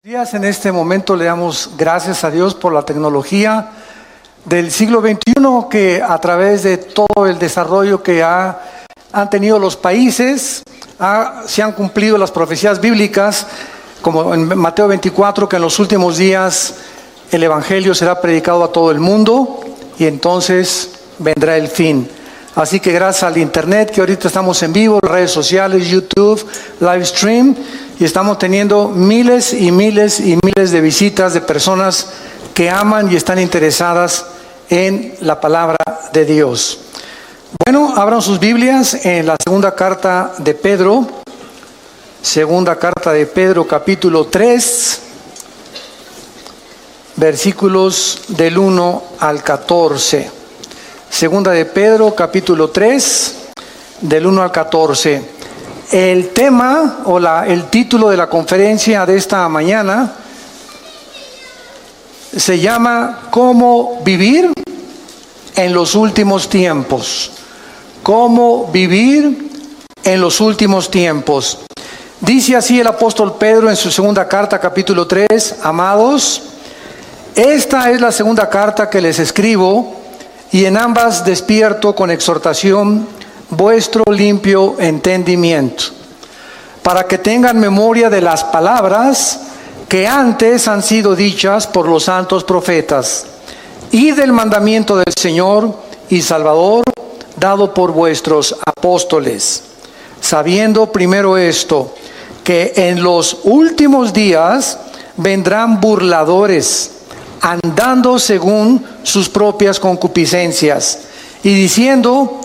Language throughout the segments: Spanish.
Días en este momento le damos gracias a Dios por la tecnología del siglo XXI que a través de todo el desarrollo que han tenido los países se han cumplido las profecías bíblicas, como en Mateo 24, que en los últimos días el Evangelio será predicado a todo el mundo y entonces vendrá el fin. Así que gracias al internet, que ahorita estamos en vivo, las redes sociales, YouTube, live stream, y estamos teniendo miles y miles y miles de visitas de personas que aman y están interesadas en la palabra de Dios. Bueno, abran sus Biblias en la segunda carta de Pedro, capítulo 3, versículos del 1 al 14. Segunda de Pedro, capítulo 3, del 1 al 14. El tema o el título de la conferencia de esta mañana se llama ¿Cómo vivir en los últimos tiempos? ¿Cómo vivir en los últimos tiempos? Dice así el apóstol Pedro en su segunda carta, capítulo 3, amados, esta es la segunda carta que les escribo, y en ambas despierto con exhortación vuestro limpio entendimiento, para que tengan memoria de las palabras que antes han sido dichas por los santos profetas, y del mandamiento del Señor y Salvador dado por vuestros apóstoles, sabiendo primero esto, que en los últimos días vendrán burladores, andando según sus propias concupiscencias, y diciendo,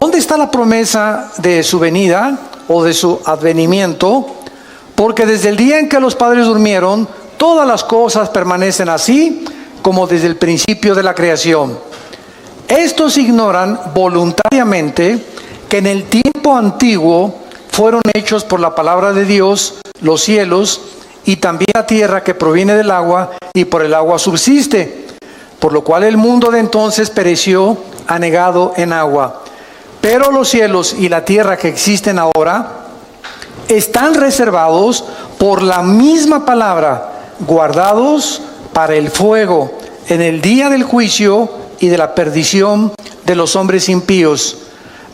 ¿dónde está la promesa de su venida o de su advenimiento? Porque desde el día en que los padres durmieron, todas las cosas permanecen así como desde el principio de la creación. Estos ignoran voluntariamente que en el tiempo antiguo fueron hechos por la palabra de Dios los cielos y también la tierra que proviene del agua y por el agua subsiste, por lo cual el mundo de entonces pereció anegado en agua. Pero los cielos y la tierra que existen ahora están reservados por la misma palabra, guardados para el fuego en el día del juicio y de la perdición de los hombres impíos.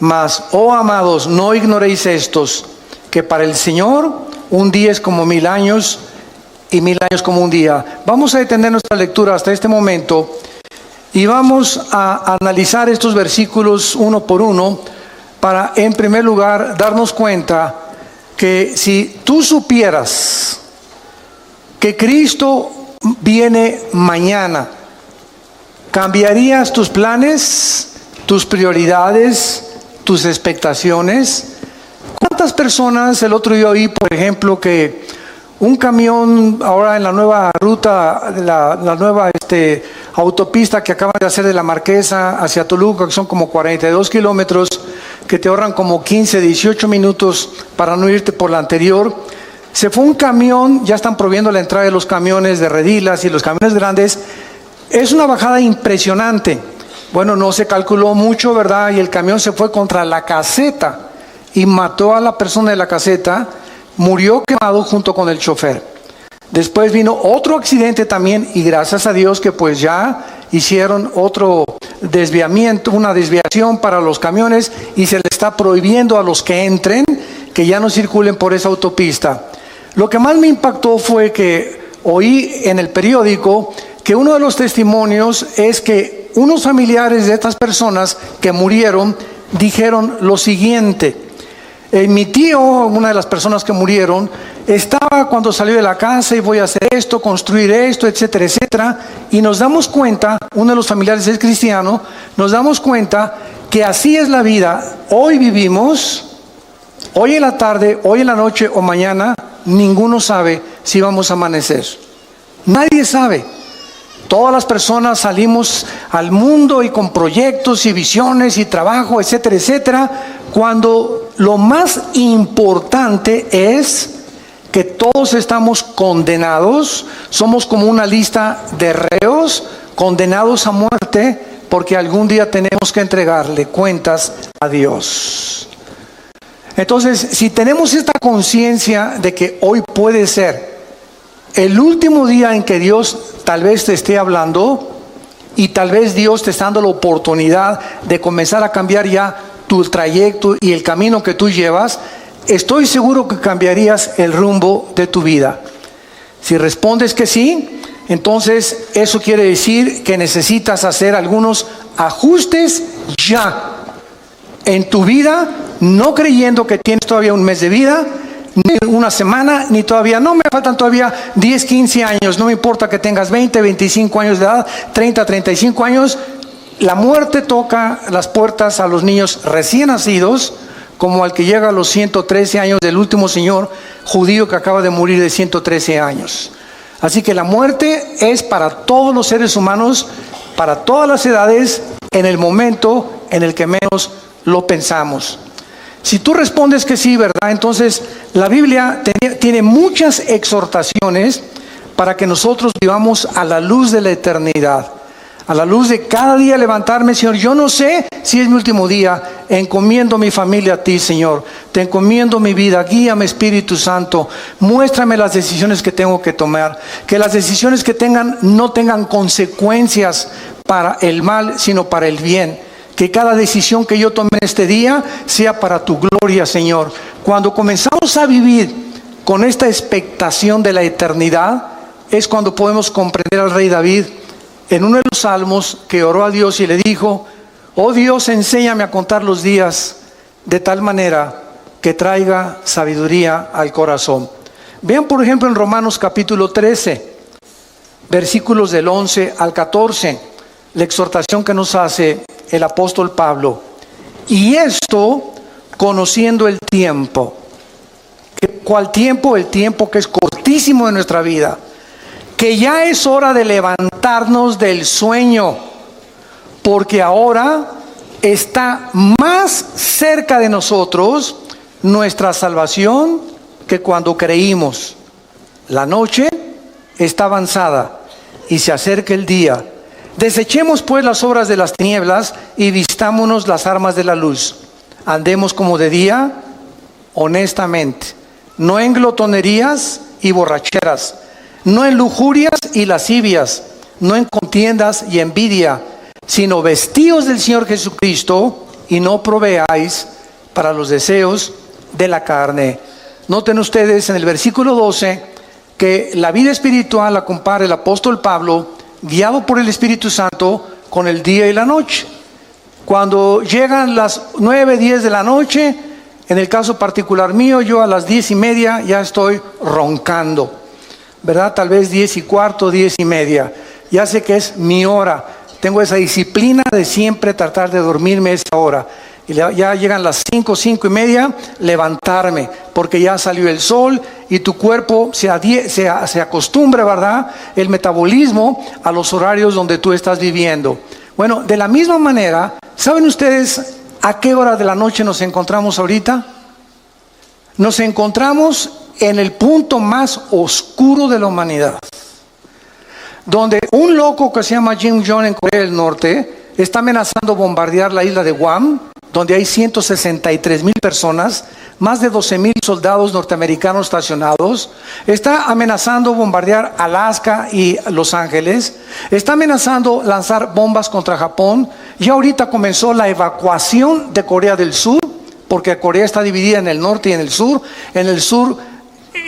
Mas, oh amados, no ignoréis estos, que para el Señor un día es como 1000 años y 1000 años como un día. Vamos a detener nuestra lectura hasta este momento y vamos a analizar estos versículos uno por uno para, en primer lugar, darnos cuenta que si tú supieras que Cristo viene mañana, ¿cambiarías tus planes, tus prioridades, tus expectaciones? ¿Cuántas personas el otro día oí, por ejemplo, que un camión ahora en la nueva ruta, la nueva autopista que acaban de hacer de la Marquesa hacia Toluca, que son como 42 kilómetros, que te ahorran como 15, 18 minutos para no irte por la anterior? Se fue un camión, ya están prohibiendo la entrada de los camiones de redilas y los camiones grandes. Es una bajada impresionante. Bueno, no se calculó mucho, ¿verdad? Y el camión se fue contra la caseta y mató a la persona de la caseta, murió quemado junto con el chofer. Después vino otro accidente también y gracias a Dios que pues ya hicieron otro desviamiento, una desviación para los camiones y se les está prohibiendo a los que entren que ya no circulen por esa autopista. Lo que más me impactó fue que oí en el periódico que uno de los testimonios es que unos familiares de estas personas que murieron dijeron lo siguiente. Mi tío, una de las personas que murieron, estaba cuando salió de la casa y voy a hacer esto, construir esto, etcétera, etcétera. Y nos damos cuenta, uno de los familiares es cristiano, nos damos cuenta que así es la vida. Hoy vivimos, hoy en la tarde, hoy en la noche o mañana, ninguno sabe si vamos a amanecer. Nadie sabe. Todas las personas salimos al mundo y con proyectos y visiones y trabajo, etcétera, etcétera, cuando lo más importante es que todos estamos condenados, somos como una lista de reos condenados a muerte, porque algún día tenemos que entregarle cuentas a Dios. Entonces, si tenemos esta conciencia de que hoy puede ser el último día en que Dios tal vez te esté hablando y tal vez Dios te está dando la oportunidad de comenzar a cambiar ya tu trayecto y el camino que tú llevas, estoy seguro que cambiarías el rumbo de tu vida. Si respondes que sí, entonces eso quiere decir que necesitas hacer algunos ajustes ya en tu vida, no creyendo que tienes todavía un mes de vida, ni una semana, ni todavía, no me faltan todavía 10, 15 años, no me importa que tengas 20, 25 años de edad, 30, 35 años, la muerte toca las puertas a los niños recién nacidos, como al que llega a los 113 años del último señor judío que acaba de morir de 113 años. Así que la muerte es para todos los seres humanos, para todas las edades, en el momento en el que menos lo pensamos. Si tú respondes que sí, ¿verdad? Entonces la Biblia tiene muchas exhortaciones para que nosotros vivamos a la luz de la eternidad, a la luz de cada día levantarme, Señor. Yo no sé si es mi último día, encomiendo mi familia a ti, Señor. Te encomiendo mi vida, guíame, Espíritu Santo. Muéstrame las decisiones que tengo que tomar. Que las decisiones que no tengan consecuencias para el mal, sino para el bien. Que cada decisión que yo tome en este día sea para tu gloria, Señor. Cuando comenzamos a vivir con esta expectación de la eternidad, es cuando podemos comprender al rey David en uno de los salmos que oró a Dios y le dijo: oh Dios, enséñame a contar los días de tal manera que traiga sabiduría al corazón. Vean por ejemplo en Romanos capítulo 13, versículos del 11 al 14, la exhortación que nos hace el apóstol Pablo. Y esto conociendo el tiempo. ¿Cuál tiempo? El tiempo que es cortísimo de nuestra vida. Que ya es hora de levantarnos del sueño, porque ahora está más cerca de nosotros nuestra salvación que cuando creímos. La noche está avanzada y se acerca el día. Desechemos pues las obras de las tinieblas y vistámonos las armas de la luz. Andemos como de día, honestamente, no en glotonerías y borracheras, no en lujurias y lascivias, no en contiendas y envidia, sino vestíos del Señor Jesucristo y no proveáis para los deseos de la carne. Noten ustedes en el versículo 12 que la vida espiritual la compara el apóstol Pablo, guiado por el Espíritu Santo, con el día y la noche. Cuando llegan las 9, 10 de la noche, en el caso particular mío, yo a las 10:30 ya estoy roncando, ¿verdad? Tal vez 10:15, 10:30. Ya sé que es mi hora. Tengo esa disciplina de siempre tratar de dormirme a esa hora. Y ya llegan las 5, 5:30, levantarme, porque ya salió el sol y tu cuerpo se acostumbra, ¿verdad? El metabolismo a los horarios donde tú estás viviendo. Bueno, de la misma manera, ¿saben ustedes a qué hora de la noche nos encontramos ahorita? Nos encontramos en el punto más oscuro de la humanidad, donde un loco que se llama Kim Jong en Corea del Norte está amenazando bombardear la isla de Guam, donde hay 163,000 personas, más de 12,000 soldados norteamericanos estacionados. Está amenazando bombardear Alaska y Los Ángeles. Está amenazando lanzar bombas contra Japón. Ya ahorita comenzó la evacuación de Corea del Sur, porque Corea está dividida en el norte y en el sur. En el sur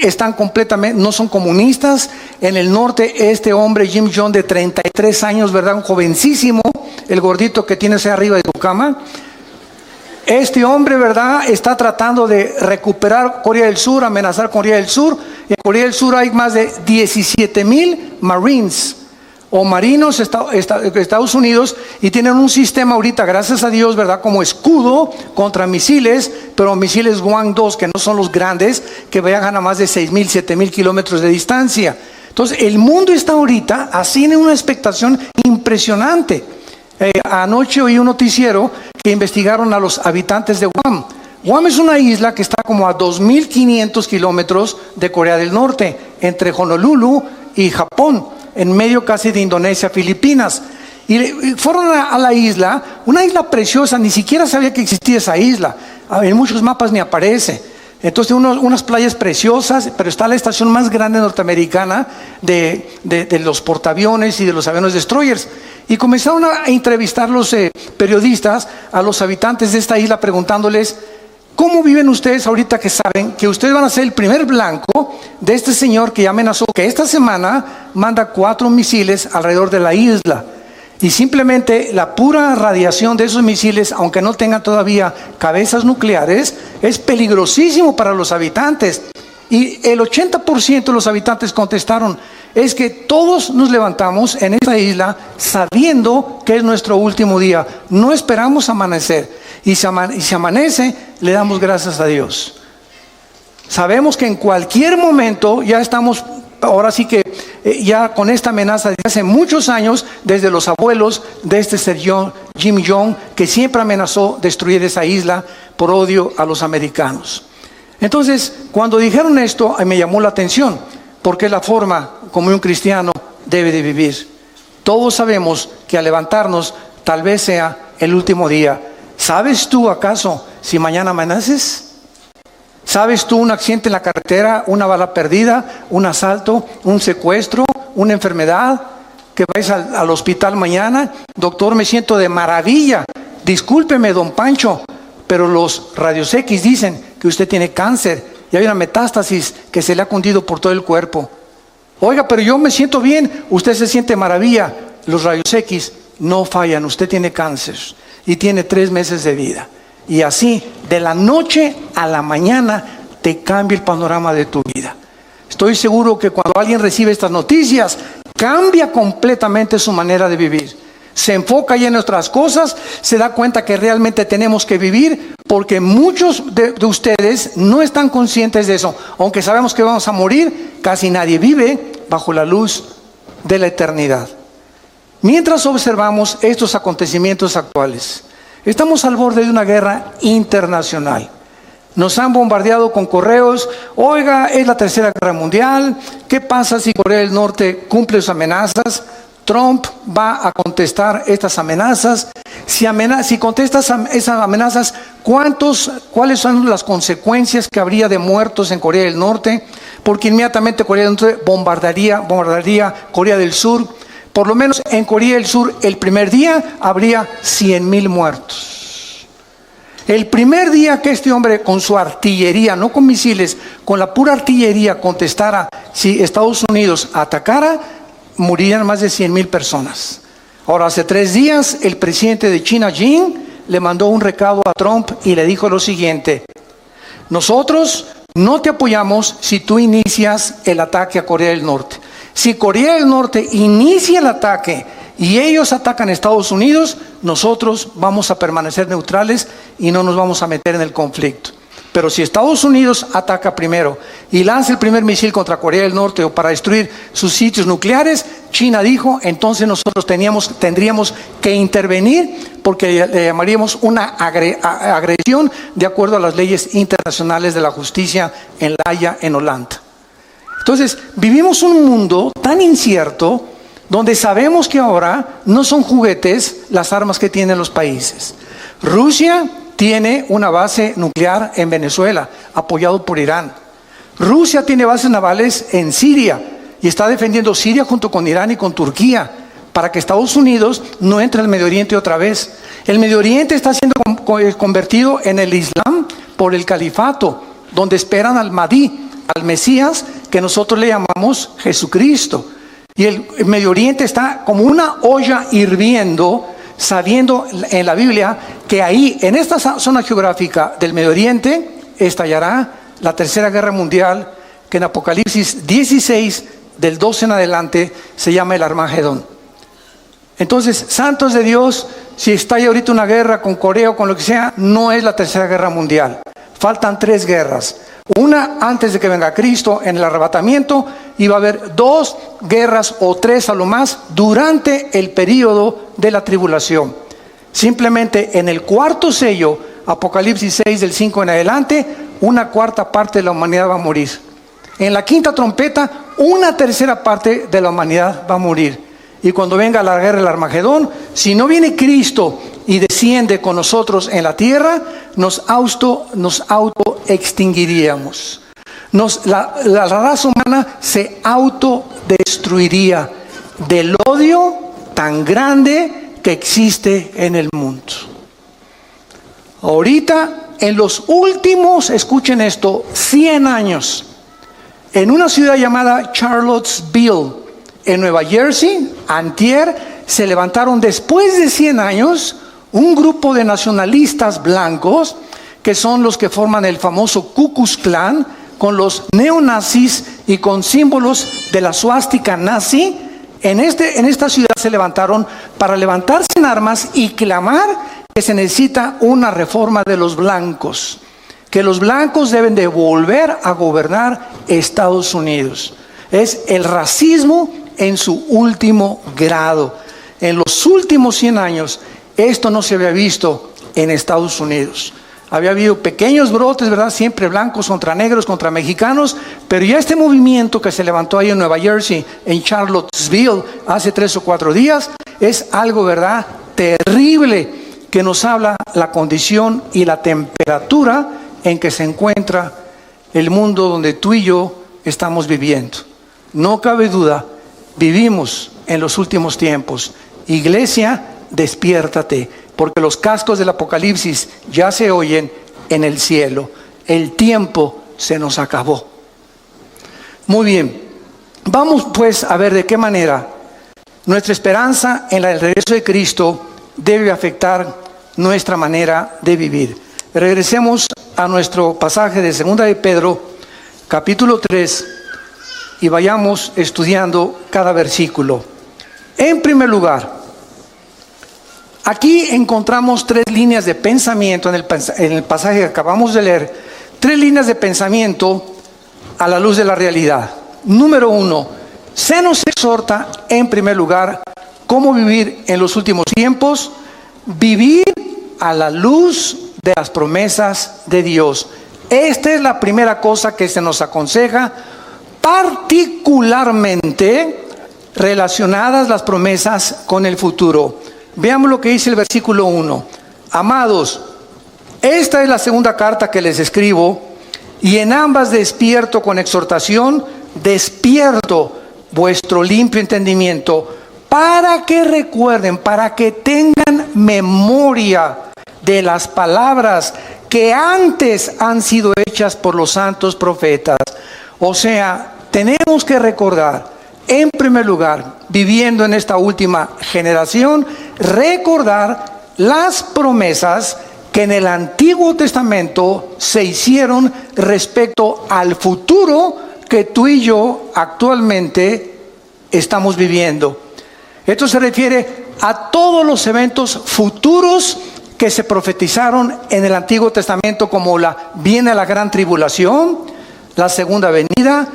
están completamente, no son comunistas. En el norte, este hombre Kim Jong de 33 años, ¿verdad? Un jovencísimo, el gordito que tienes ahí arriba de tu cama. Este hombre, ¿verdad?, está tratando de recuperar Corea del Sur, amenazar Corea del Sur. En Corea del Sur hay más de 17,000 Marines o marinos Estados Unidos, y tienen un sistema ahorita, gracias a Dios, ¿verdad?, como escudo contra misiles, pero misiles Hwang-2, que no son los grandes, que viajan a más de 6,000, 7,000 kilómetros de distancia. Entonces, el mundo está ahorita así en una expectación impresionante. Anoche oí un noticiero que investigaron a los habitantes de Guam. Guam es una isla que está como a 2,500 kilómetros de Corea del Norte, entre Honolulu y Japón, en medio casi de Indonesia, Filipinas. Y fueron a la isla, una isla preciosa, ni siquiera sabía que existía esa isla. En muchos mapas ni aparece. Entonces unas playas preciosas, pero está la estación más grande norteamericana de los portaaviones y de los aviones destroyers. Y comenzaron a entrevistar los periodistas a los habitantes de esta isla preguntándoles: ¿cómo viven ustedes ahorita que saben que ustedes van a ser el primer blanco de este señor que ya amenazó que esta semana manda 4 misiles alrededor de la isla? Y simplemente la pura radiación de esos misiles, aunque no tengan todavía cabezas nucleares, es peligrosísimo para los habitantes. Y el 80% de los habitantes contestaron: es que todos nos levantamos en esta isla sabiendo que es nuestro último día. No esperamos amanecer. Y si amanece, le damos gracias a Dios. Sabemos que en cualquier momento ya estamos, ahora sí que ya con esta amenaza de hace muchos años, desde los abuelos de este señor Kim Jong, que siempre amenazó destruir esa isla por odio a los americanos. Entonces, cuando dijeron esto, me llamó la atención, porque es la forma como un cristiano debe de vivir. Todos sabemos que al levantarnos tal vez sea el último día. ¿Sabes tú acaso si mañana amaneces? ¿Sabes tú un accidente en la carretera, una bala perdida, un asalto, un secuestro, una enfermedad? Que vais al hospital mañana: doctor, me siento de maravilla. Discúlpeme, don Pancho, pero los rayos X dicen que usted tiene cáncer y hay una metástasis que se le ha cundido por todo el cuerpo. Oiga, pero yo me siento bien. Usted se siente maravilla. Los rayos X no fallan. Usted tiene cáncer y tiene 3 meses de vida. Y así, de la noche a la mañana, te cambia el panorama de tu vida. Estoy seguro que cuando alguien recibe estas noticias, cambia completamente su manera de vivir. Se enfoca ya en nuestras cosas, se da cuenta que realmente tenemos que vivir, porque muchos de ustedes no están conscientes de eso. Aunque sabemos que vamos a morir, casi nadie vive bajo la luz de la eternidad. Mientras observamos estos acontecimientos actuales, estamos al borde de una guerra internacional. Nos han bombardeado con correos: oiga, es la tercera guerra mundial. ¿Qué pasa si Corea del Norte cumple sus amenazas? Trump va a contestar estas amenazas. Si contesta esas amenazas, ¿cuáles son las consecuencias que habría de muertos en Corea del Norte? Porque inmediatamente Corea del Norte bombardearía Corea del Sur. Por lo menos en Corea del Sur, el primer día habría 100,000 muertos. El primer día que este hombre, con su artillería, no con misiles, con la pura artillería, contestara, si Estados Unidos atacara, morirían más de 100,000 personas. Ahora, hace 3 días, el presidente de China, Xi, le mandó un recado a Trump y le dijo lo siguiente: nosotros no te apoyamos si tú inicias el ataque a Corea del Norte. Si Corea del Norte inicia el ataque y ellos atacan a Estados Unidos, nosotros vamos a permanecer neutrales y no nos vamos a meter en el conflicto. Pero si Estados Unidos ataca primero y lanza el primer misil contra Corea del Norte o para destruir sus sitios nucleares, China dijo, entonces nosotros tendríamos que intervenir, porque le llamaríamos una agresión de acuerdo a las leyes internacionales de la justicia en La Haya, en Holanda. Entonces, vivimos un mundo tan incierto donde sabemos que ahora no son juguetes las armas que tienen los países. Rusia tiene una base nuclear en Venezuela, apoyado por Irán. Rusia tiene bases navales en Siria y está defendiendo Siria junto con Irán y con Turquía para que Estados Unidos no entre al Medio Oriente otra vez. El Medio Oriente está siendo convertido en el Islam por el califato, donde esperan al Mahdi, al Mesías, que nosotros le llamamos Jesucristo. Y el Medio Oriente está como una olla hirviendo, sabiendo en la Biblia que ahí, en esta zona geográfica del Medio Oriente, estallará la tercera guerra mundial, que en Apocalipsis 16, del 12 en adelante, se llama el Armagedón. Entonces, santos de Dios, si estalla ahorita una guerra con Corea o con lo que sea, no es la tercera guerra mundial. Faltan 3 guerras. Una antes de que venga Cristo en el arrebatamiento, y va a haber 2 guerras o 3 a lo más durante el periodo de la tribulación. Simplemente en el 4º sello, Apocalipsis 6 del 5 en adelante, 1/4 parte de la humanidad va a morir. En la 5ª trompeta, 1/3 parte de la humanidad va a morir. y cuando venga la guerra del Armagedón, si no viene Cristo y desciende con nosotros en la tierra, nos auto extinguiríamos. La raza humana se autodestruiría del odio tan grande que existe en el mundo. Ahorita, en los últimos, escuchen esto, 100 años, en una ciudad llamada Charlottesville, en Nueva Jersey, antier, se levantaron después de 100 años un grupo de nacionalistas blancos, que son los que forman el famoso Ku Klux Klan, con los neonazis y con símbolos de la suástica nazi. En esta ciudad se levantaron para levantarse en armas y clamar que se necesita una reforma de los blancos, que los blancos deben de volver a gobernar Estados Unidos. Es el racismo en su último grado. En los últimos 100 años, esto no se había visto en Estados Unidos. Había habido pequeños brotes, ¿verdad? Siempre blancos contra negros, contra mexicanos, pero ya este movimiento que se levantó ahí en Nueva Jersey, en Charlottesville, hace 3 o 4 días, es algo, ¿verdad?, terrible, que nos habla la condición y la temperatura en que se encuentra el mundo donde tú y yo estamos viviendo. No cabe duda, vivimos en los últimos tiempos. Iglesia, despiértate, porque los cascos del Apocalipsis ya se oyen en el cielo. El tiempo se nos acabó. Muy bien, vamos pues a ver de qué manera nuestra esperanza en el regreso de Cristo debe afectar nuestra manera de vivir. Regresemos a nuestro pasaje de 2 de Pedro, capítulo 3, y vayamos estudiando cada versículo. En primer lugar, aquí encontramos 3 líneas de pensamiento en el pasaje que acabamos de leer. 3 líneas de pensamiento a la luz de la realidad. Número 1, se nos exhorta en primer lugar cómo vivir en los últimos tiempos. Vivir a la luz de las promesas de Dios. Esta es la primera cosa que se nos aconseja, particularmente relacionadas las promesas con el futuro. Veamos lo que dice el versículo 1. Amados, esta es la segunda carta que les escribo, y en ambas despierto con exhortación, despierto vuestro limpio entendimiento, para que recuerden, para que tengan memoria de las palabras que antes han sido hechas por los santos profetas. O sea, tenemos que recordar, en primer lugar, viviendo en esta última generación, recordar las promesas que en el Antiguo Testamento se hicieron respecto al futuro que tú y yo actualmente estamos viviendo. Esto se refiere a todos los eventos futuros que se profetizaron en el Antiguo Testamento, como viene la gran tribulación, la segunda venida,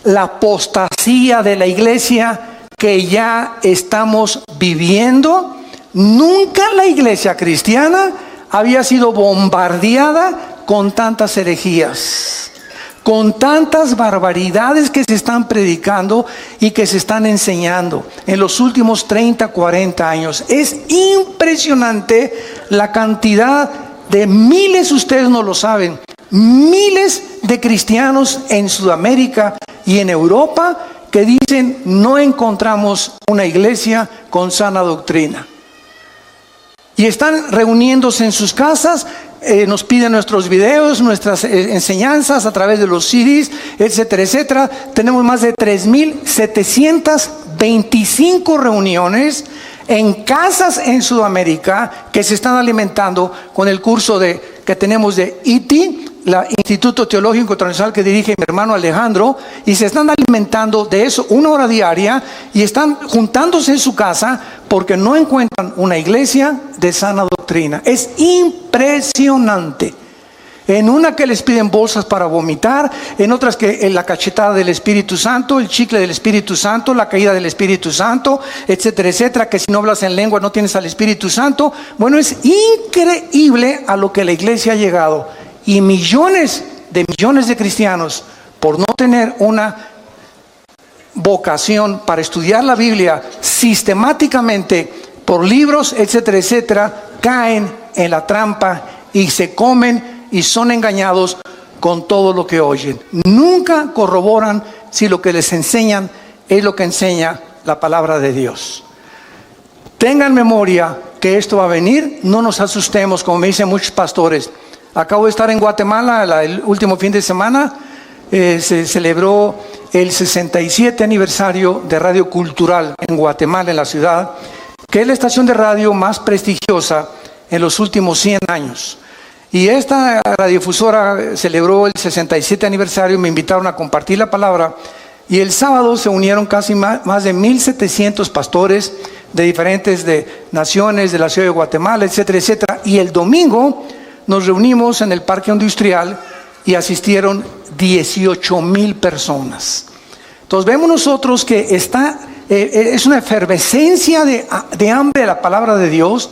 la apostasía de la iglesia que ya estamos viviendo. Nunca la iglesia cristiana había sido bombardeada con tantas herejías, con tantas barbaridades que se están predicando y que se están enseñando en los últimos 30, 40 años. Es impresionante la cantidad de miles, ustedes no lo saben, miles de cristianos en Sudamérica y en Europa que dicen: no encontramos una iglesia con sana doctrina. Y están reuniéndose en sus casas, nos piden nuestros videos, nuestras enseñanzas a través de los CDs, etcétera, etcétera. Tenemos más de 3,725 reuniones en casas en Sudamérica que se están alimentando con el curso que tenemos de ITI, el Instituto Teológico Internacional que dirige mi hermano Alejandro, y se están alimentando de eso 1 hora diaria, y están juntándose en su casa porque no encuentran una iglesia de sana doctrina. Es impresionante. En una que les piden bolsas para vomitar, en otras que la cachetada del Espíritu Santo, el chicle del Espíritu Santo, la caída del Espíritu Santo, etcétera, etcétera, que si no hablas en lengua no tienes al Espíritu Santo. Bueno, es increíble a lo que la iglesia ha llegado. Y millones de cristianos, por no tener una vocación para estudiar la Biblia sistemáticamente por libros, etcétera, etcétera, caen en la trampa y se comen y son engañados con todo lo que oyen. Nunca corroboran si lo que les enseñan es lo que enseña la palabra de Dios. Tengan memoria que esto va a venir, no nos asustemos, como me dicen muchos pastores. Acabo de estar en Guatemala el último fin de semana, se celebró el 67 aniversario de Radio Cultural en Guatemala, en la ciudad, que es la estación de radio más prestigiosa en los últimos 100 años. Y esta radiodifusora celebró el 67 aniversario, me invitaron a compartir la palabra, y el sábado se unieron casi más de 1,700 pastores de diferentes naciones, de la ciudad de Guatemala, etcétera, etcétera. Y el domingo nos reunimos en el Parque Industrial y asistieron 18,000 personas. Entonces vemos nosotros que es una efervescencia de hambre de la palabra de Dios.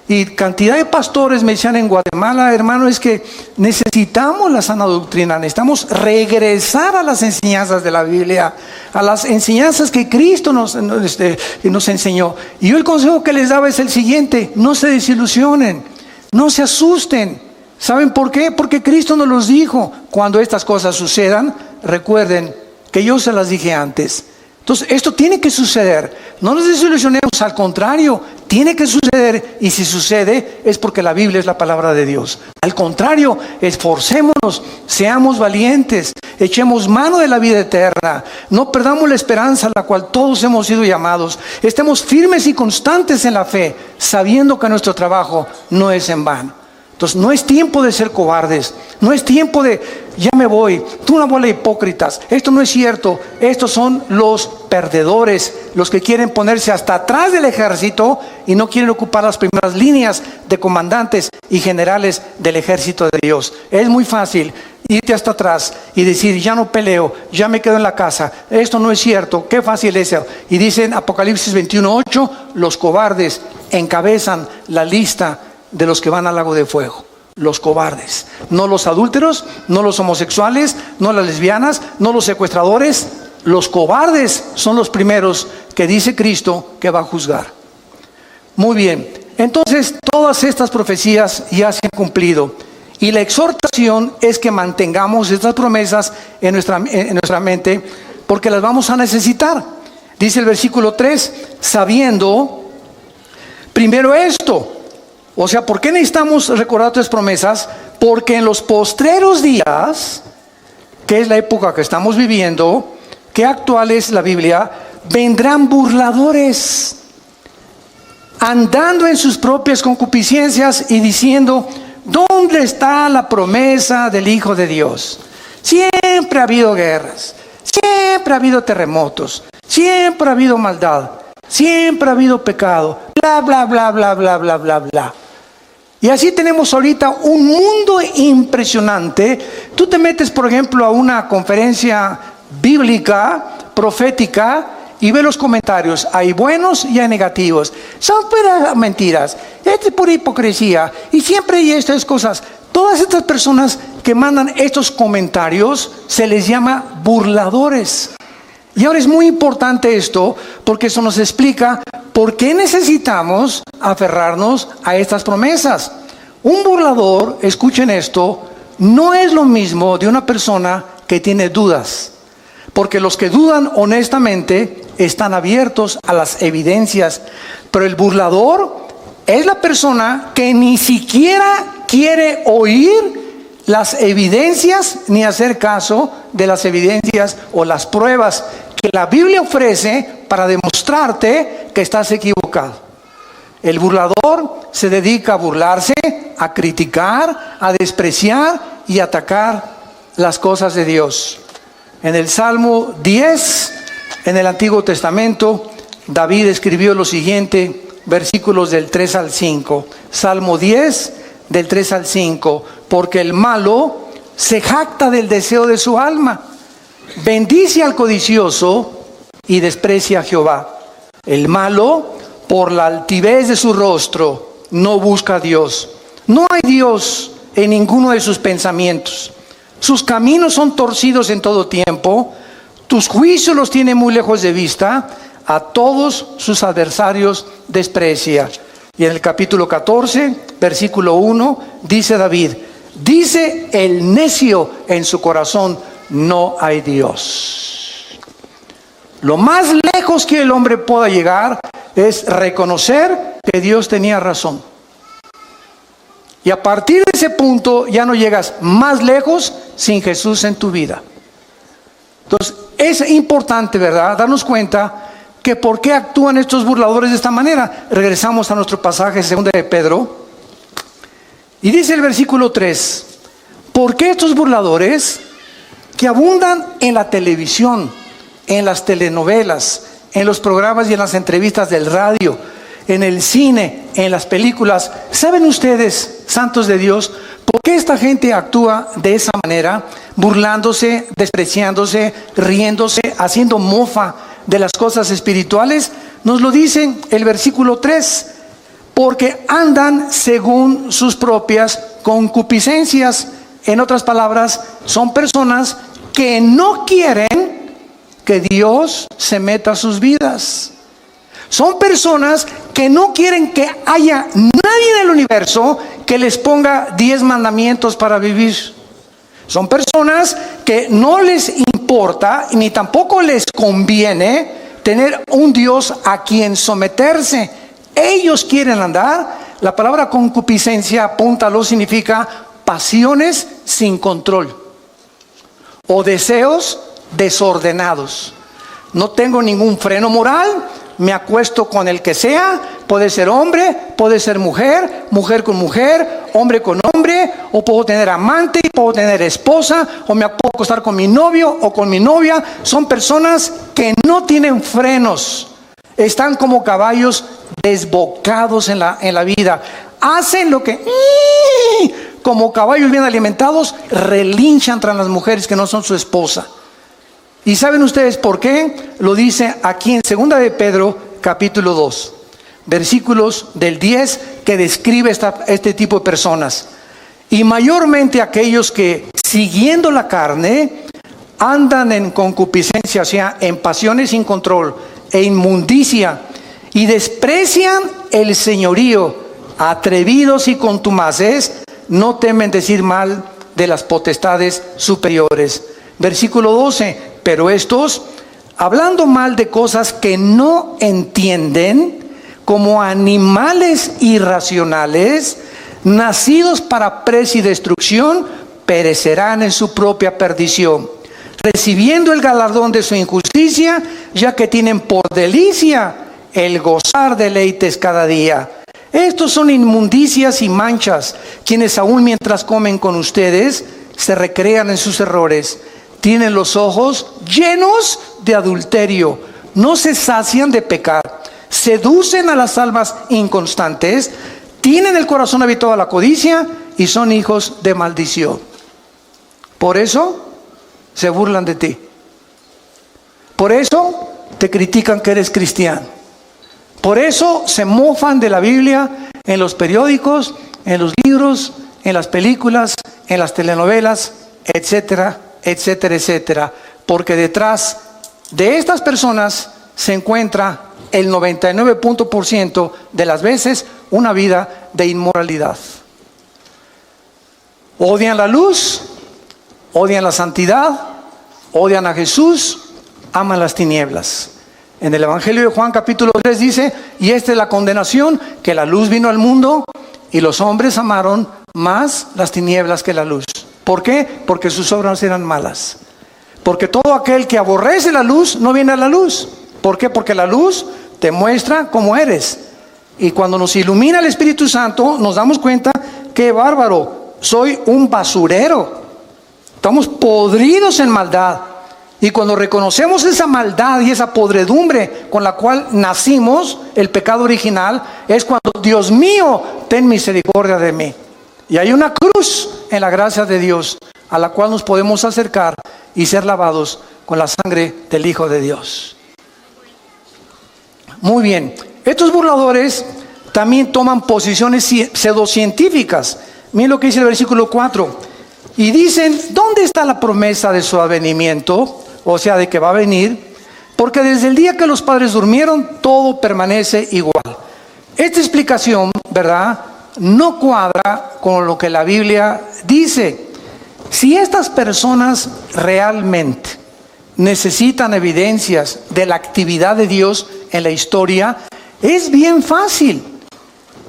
Y cantidad de pastores me decían en Guatemala, hermano, es que necesitamos la sana doctrina, necesitamos regresar a las enseñanzas de la Biblia, a las enseñanzas que Cristo nos enseñó. Y yo el consejo que les daba es el siguiente: no se desilusionen, no se asusten. ¿Saben por qué? Porque Cristo nos los dijo. Cuando estas cosas sucedan, recuerden que yo se las dije antes. Entonces, esto tiene que suceder. No nos desilusionemos, al contrario, tiene que suceder. Y si sucede, es porque la Biblia es la palabra de Dios. Al contrario, esforcémonos, seamos valientes, echemos mano de la vida eterna. No perdamos la esperanza a la cual todos hemos sido llamados. Estemos firmes y constantes en la fe, sabiendo que nuestro trabajo no es en vano. Entonces, no es tiempo de ser cobardes, no es tiempo de, ya me voy, tú una bola de hipócritas, esto no es cierto. Estos son los perdedores, los que quieren ponerse hasta atrás del ejército y no quieren ocupar las primeras líneas de comandantes y generales del ejército de Dios. Es muy fácil irte hasta atrás y decir, ya no peleo, ya me quedo en la casa, esto no es cierto, qué fácil es eso. Y dicen Apocalipsis 21:8, los cobardes encabezan la lista de los que van al lago de fuego. Los cobardes, no los adúlteros, no los homosexuales, no las lesbianas, no los secuestradores. Los cobardes son los primeros que dice Cristo que va a juzgar. Muy bien, entonces todas estas profecías ya se han cumplido, y la exhortación es que mantengamos estas promesas en nuestra mente, porque las vamos a necesitar. Dice el versículo 3, sabiendo primero esto. O sea, ¿por qué necesitamos recordar estas promesas? Porque en los postreros días, que es la época que estamos viviendo, que actual es la Biblia, vendrán burladores, andando en sus propias concupiscencias y diciendo, ¿dónde está la promesa del Hijo de Dios? Siempre ha habido guerras, siempre ha habido terremotos, siempre ha habido maldad, siempre ha habido pecado, bla, bla, bla, bla, bla, bla, bla, bla. Y así tenemos ahorita un mundo impresionante. Tú te metes, por ejemplo, a una conferencia bíblica, profética, y ves los comentarios. Hay buenos y hay negativos. Son puras mentiras. Esto es pura hipocresía. Y siempre hay estas cosas. Todas estas personas que mandan estos comentarios se les llama burladores. Y ahora es muy importante esto, porque eso nos explica por qué necesitamos aferrarnos a estas promesas. Un burlador, escuchen esto, no es lo mismo de una persona que tiene dudas, porque los que dudan honestamente están abiertos a las evidencias, pero el burlador es la persona que ni siquiera quiere oír las evidencias ni hacer caso de las evidencias o las pruebas que la Biblia ofrece para demostrarte que estás equivocado. El burlador se dedica a burlarse, a criticar, a despreciar y atacar las cosas de Dios. En el Salmo 10, en el Antiguo Testamento, David escribió lo siguiente, versículos del 3 al 5. Salmo 10, del 3 al 5. Porque el malo se jacta del deseo de su alma, bendice al codicioso y desprecia a Jehová. El malo, por la altivez de su rostro, no busca a Dios. No hay Dios en ninguno de sus pensamientos. Sus caminos son torcidos en todo tiempo. tus juicios los tiene muy lejos de vista, a todos sus adversarios desprecia. Y en el capítulo 14, versículo 1, dice David, dice el necio en su corazón, no hay Dios. Lo más lejos que el hombre pueda llegar es reconocer que Dios tenía razón. Y a partir de ese punto ya no llegas más lejos sin Jesús en tu vida. Entonces es importante, ¿verdad?, darnos cuenta que por qué actúan estos burladores de esta manera. Regresamos a nuestro pasaje 2 de Pedro. Y dice el versículo 3, ¿por qué estos burladores que abundan en la televisión, en las telenovelas, en los programas y en las entrevistas del radio, en el cine, en las películas? ¿Saben ustedes, santos de Dios, por qué esta gente actúa de esa manera? Burlándose, despreciándose, riéndose, haciendo mofa de las cosas espirituales. Nos lo dice el versículo 3, porque andan según sus propias concupiscencias. En otras palabras, son personas que no quieren que Dios se meta a sus vidas. Son personas que no quieren que haya nadie en el universo que les ponga 10 mandamientos para vivir. Son personas que no les importa ni tampoco les conviene tener un Dios a quien someterse. Ellos quieren andar. La palabra concupiscencia, apúntalo, significa pasiones sin control o deseos desordenados. No tengo ningún freno moral, me acuesto con el que sea, puede ser hombre, puede ser mujer, mujer con mujer, hombre con hombre, o puedo tener amante, puedo tener esposa, o me puedo acostar con mi novio o con mi novia. Son personas que no tienen frenos, están como caballos desbocados en la vida. Hacen lo que, como caballos bien alimentados, relinchan tras las mujeres que no son su esposa. ¿Y saben ustedes por qué? Lo dice aquí en 2 de Pedro, capítulo 2, versículos del 10, que describe este tipo de personas. Y mayormente aquellos que, siguiendo la carne, andan en concupiscencia, o sea, en pasiones sin control e inmundicia, y desprecian el señorío, atrevidos y contumaces, no temen decir mal de las potestades superiores. Versículo 12, pero estos, hablando mal de cosas que no entienden, como animales irracionales, nacidos para presa y destrucción, perecerán en su propia perdición, recibiendo el galardón de su injusticia, ya que tienen por delicia el gozar deleites cada día. Estos son inmundicias y manchas, quienes aún mientras comen con ustedes, se recrean en sus errores. Tienen los ojos llenos de adulterio, no se sacian de pecar, seducen a las almas inconstantes, tienen el corazón habituado a la codicia y son hijos de maldición. Por eso se burlan de ti. Por eso te critican que eres cristiano. Por eso se mofan de la Biblia en los periódicos, en los libros, en las películas, en las telenovelas, etcétera, etcétera, etcétera. Porque detrás de estas personas se encuentra el 99% de las veces una vida de inmoralidad. Odian la luz, odian la santidad, odian a Jesús, aman las tinieblas. En el Evangelio de Juan capítulo 3 dice, y esta es la condenación, que la luz vino al mundo y los hombres amaron más las tinieblas que la luz. ¿Por qué? Porque sus obras eran malas. Porque todo aquel que aborrece la luz no viene a la luz. ¿Por qué? Porque la luz te muestra cómo eres. Y cuando nos ilumina el Espíritu Santo, nos damos cuenta, qué bárbaro, soy un basurero. Estamos podridos en maldad. Y cuando reconocemos esa maldad y esa podredumbre con la cual nacimos, el pecado original, es cuando, Dios mío, ten misericordia de mí. Y hay una cruz en la gracia de Dios a la cual nos podemos acercar y ser lavados con la sangre del Hijo de Dios. Muy bien, estos burladores también toman posiciones pseudocientíficas. Miren lo que dice el versículo 4. Y dicen, ¿dónde está la promesa de su advenimiento? o sea, de que va a venir, porque desde el día que los padres durmieron, todo permanece igual. Esta explicación, ¿verdad?, no cuadra con lo que la Biblia dice. Si estas personas realmente necesitan evidencias de la actividad de Dios en la historia, es bien fácil.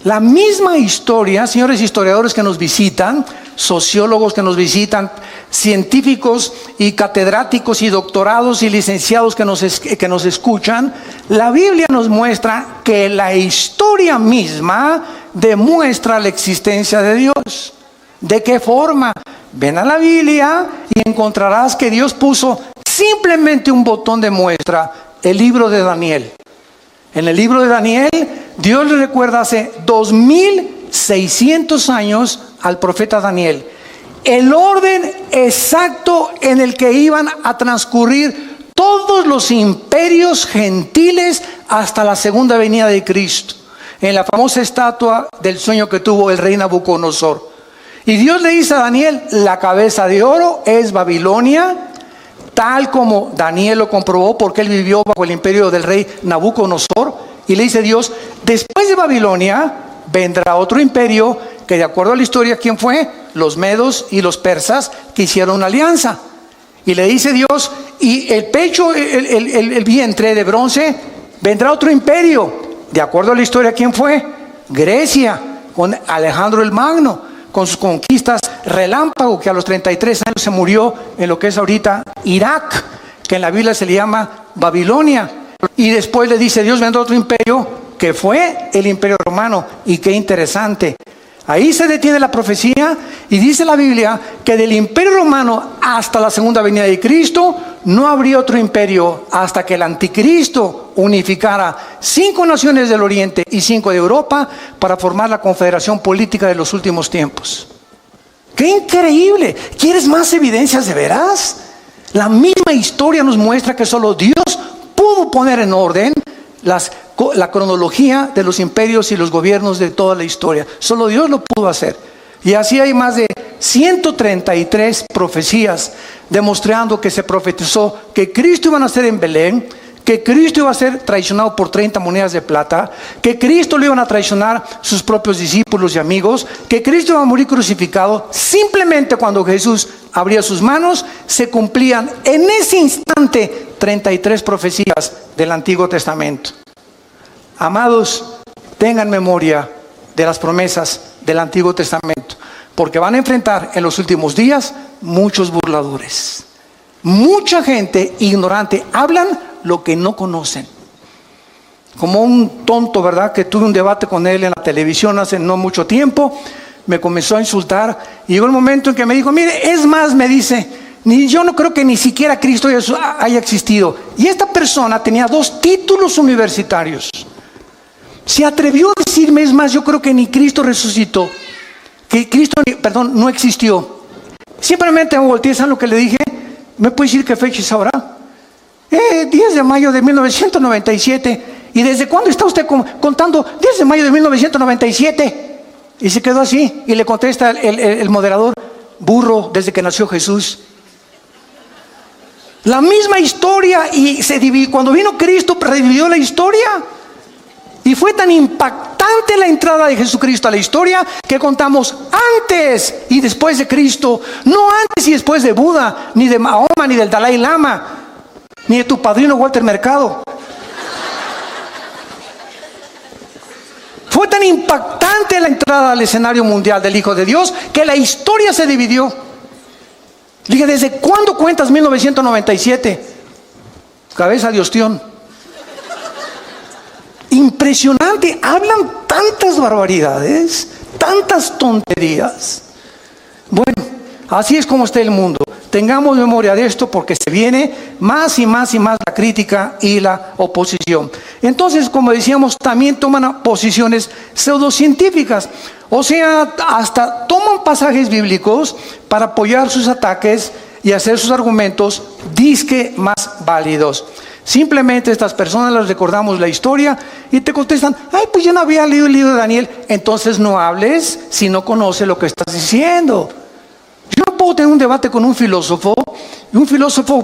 La misma historia, señores historiadores que nos visitan, sociólogos que nos visitan, científicos y catedráticos y doctorados y licenciados que nos escuchan, la Biblia nos muestra que la historia misma demuestra la existencia de Dios. ¿De qué forma? Ven a la Biblia y encontrarás que Dios puso simplemente un botón de muestra, el libro de Daniel. En el libro de Daniel, Dios le recuerda hace 2600 años al profeta Daniel el orden exacto en el que iban a transcurrir todos los imperios gentiles hasta la segunda venida de Cristo, en la famosa estatua del sueño que tuvo el rey Nabucodonosor. Y Dios le dice a Daniel, la cabeza de oro es Babilonia, tal como Daniel lo comprobó porque él vivió bajo el imperio del rey Nabucodonosor. Y le dice Dios, después de Babilonia vendrá otro imperio que, de acuerdo a la historia, ¿quién fue? Los medos y los persas, que hicieron una alianza. Y le dice Dios, y el pecho, el vientre de bronce, vendrá otro imperio. De acuerdo a la historia, ¿quién fue? Grecia, con Alejandro el Magno, con sus conquistas relámpago, que a los 33 años se murió en lo que es ahorita Irak, que en la Biblia se le llama Babilonia. Y después le dice Dios, vendrá otro imperio, que fue el imperio romano. Y qué interesante, ahí se detiene la profecía y dice la Biblia que del imperio romano hasta la segunda venida de Cristo no habría otro imperio hasta que el anticristo unificara 5 naciones del oriente y 5 de Europa para formar la confederación política de los últimos tiempos. ¡Qué increíble! ¿Quieres más evidencias de veras? La misma historia nos muestra que solo Dios pudo poner en orden la cronología de los imperios y los gobiernos de toda la historia. Solo Dios lo pudo hacer. Y así hay más de 133 profecías demostrando que se profetizó que Cristo iba a nacer en Belén, que Cristo iba a ser traicionado por 30 monedas de plata, que Cristo lo iban a traicionar sus propios discípulos y amigos, que Cristo iba a morir crucificado. Simplemente cuando Jesús abría sus manos, se cumplían en ese instante 33 profecías del Antiguo Testamento. Amados, tengan memoria de las promesas del Antiguo Testamento, porque van a enfrentar en los últimos días muchos burladores. Mucha gente ignorante, hablan lo que no conocen. Como un tonto, ¿verdad?, que tuve un debate con él en la televisión hace no mucho tiempo, me comenzó a insultar y llegó el momento en que me dijo, mire, es más, me dice, yo no creo que ni siquiera Cristo haya existido. Y esta persona tenía 2 títulos universitarios. Se atrevió a decirme, es más, yo creo que ni Cristo resucitó, que Cristo, no existió. Simplemente me volteé, ¿saben lo que le dije? ¿Me puede decir qué fecha es ahora? 10 de mayo de 1997. ¿Y desde cuándo está usted contando? 10 de mayo de 1997. Y se quedó así. Y le contesta el moderador, burro, desde que nació Jesús. La misma historia, y se dividió. Cuando vino Cristo, revivió la historia. Y fue tan impactante la entrada de Jesucristo a la historia que contamos antes y después de Cristo. No antes y después de Buda, ni de Mahoma, ni del Dalai Lama, ni de tu padrino Walter Mercado. Fue tan impactante la entrada al escenario mundial del Hijo de Dios que la historia se dividió. Le dije, ¿desde cuándo cuentas 1997? Cabeza de ostión. Impresionante, hablan tantas barbaridades, tantas tonterías. Bueno, así es como está el mundo. Tengamos memoria de esto porque se viene más y más y más la crítica y la oposición. Entonces, como decíamos, también toman posiciones pseudocientíficas. O sea, hasta toman pasajes bíblicos para apoyar sus ataques y hacer sus argumentos disque más válidos. Simplemente estas personas les recordamos la historia y te contestan, ay, pues yo no había leído el libro de Daniel. Entonces no hables si no conoces lo que estás diciendo. Yo Yo no puedo tener un debate con un filósofo,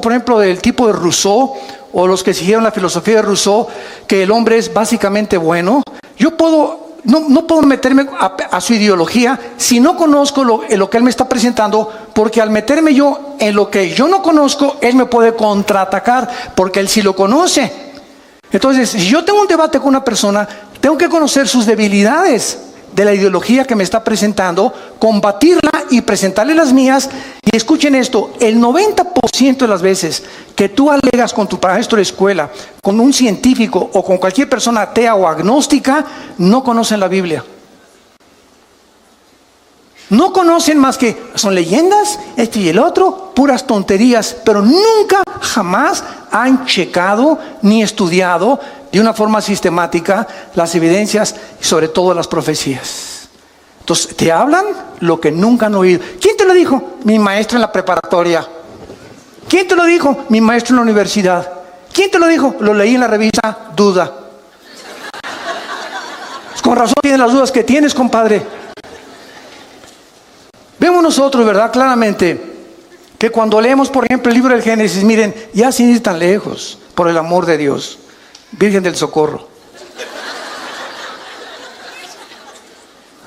por ejemplo, del tipo de Rousseau, o los que siguieron la filosofía de Rousseau, que el hombre es básicamente bueno. No puedo meterme a su ideología si no conozco lo que él me está presentando, porque al meterme yo en lo que yo no conozco, él me puede contraatacar, porque él sí lo conoce. Entonces, si yo tengo un debate con una persona, tengo que conocer sus debilidades de la ideología que me está presentando, combatirla y presentarle las mías. Y escuchen esto, el 90% de las veces que tú alegas con tu maestro de escuela, con un científico o con cualquier persona atea o agnóstica, no conocen la Biblia. No conocen más que son leyendas, esto y el otro, puras tonterías, pero nunca, jamás han checado ni estudiado de una forma sistemática las evidencias y sobre todo las profecías. Entonces, te hablan lo que nunca han oído. ¿Quién te lo dijo? Mi maestro en la preparatoria. ¿Quién te lo dijo? Mi maestro en la universidad. ¿Quién te lo dijo? Lo leí en la revista Duda. Con razón tienes las dudas que tienes, compadre. Vemos nosotros, ¿verdad? Claramente que cuando leemos, por ejemplo, el libro del Génesis, miren, ya sin ir tan lejos, por el amor de Dios, Virgen del Socorro.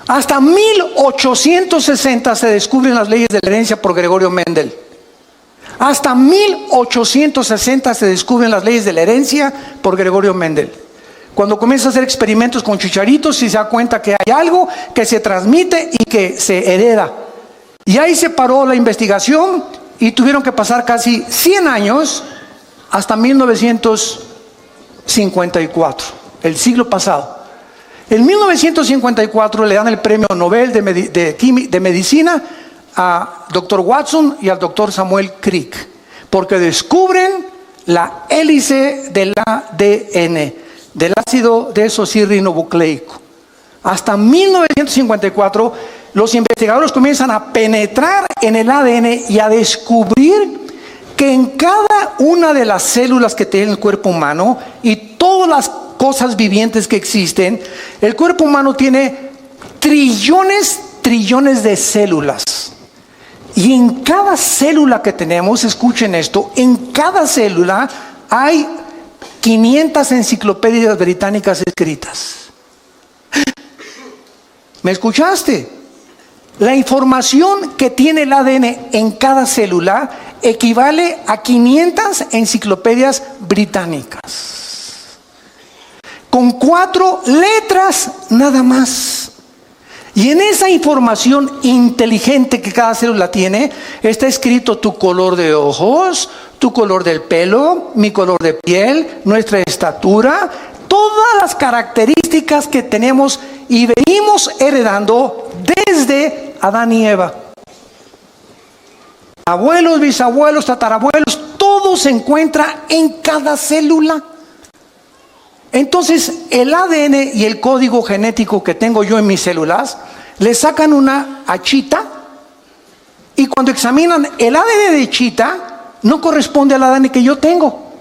Hasta 1860 se descubren las leyes de la herencia por Gregorio Mendel. Hasta 1860 se descubren las leyes de la herencia por Gregorio Mendel. Cuando comienza a hacer experimentos con chicharitos y se da cuenta que hay algo que se transmite y que se hereda. Y ahí se paró la investigación y tuvieron que pasar casi 100 años hasta 1954, el siglo pasado. En 1954 le dan el premio Nobel de Medicina a Dr. Watson y al Dr. Samuel Crick, porque descubren la hélice del ADN, del ácido desoxirribonucleico. Hasta 1954 los investigadores comienzan a penetrar en el ADN y a descubrir que en cada una de las células que tiene el cuerpo humano y todas las cosas vivientes que existen, el cuerpo humano tiene trillones de células. Y en cada célula que tenemos, escuchen esto, en cada célula hay 500 enciclopedias británicas escritas. ¿Me escuchaste? La información que tiene el ADN en cada célula equivale a 500 enciclopedias británicas. Con 4 letras nada más. Y en esa información inteligente que cada célula tiene, está escrito tu color de ojos, tu color del pelo, mi color de piel, nuestra estatura, todas las características que tenemos y venimos heredando desde Adán y Eva. Abuelos, bisabuelos, tatarabuelos, todo se encuentra en cada célula. Entonces, el ADN y el código genético que tengo yo en mis células, le sacan una a Chita, y cuando examinan el ADN de Chita, no corresponde al ADN que yo tengo.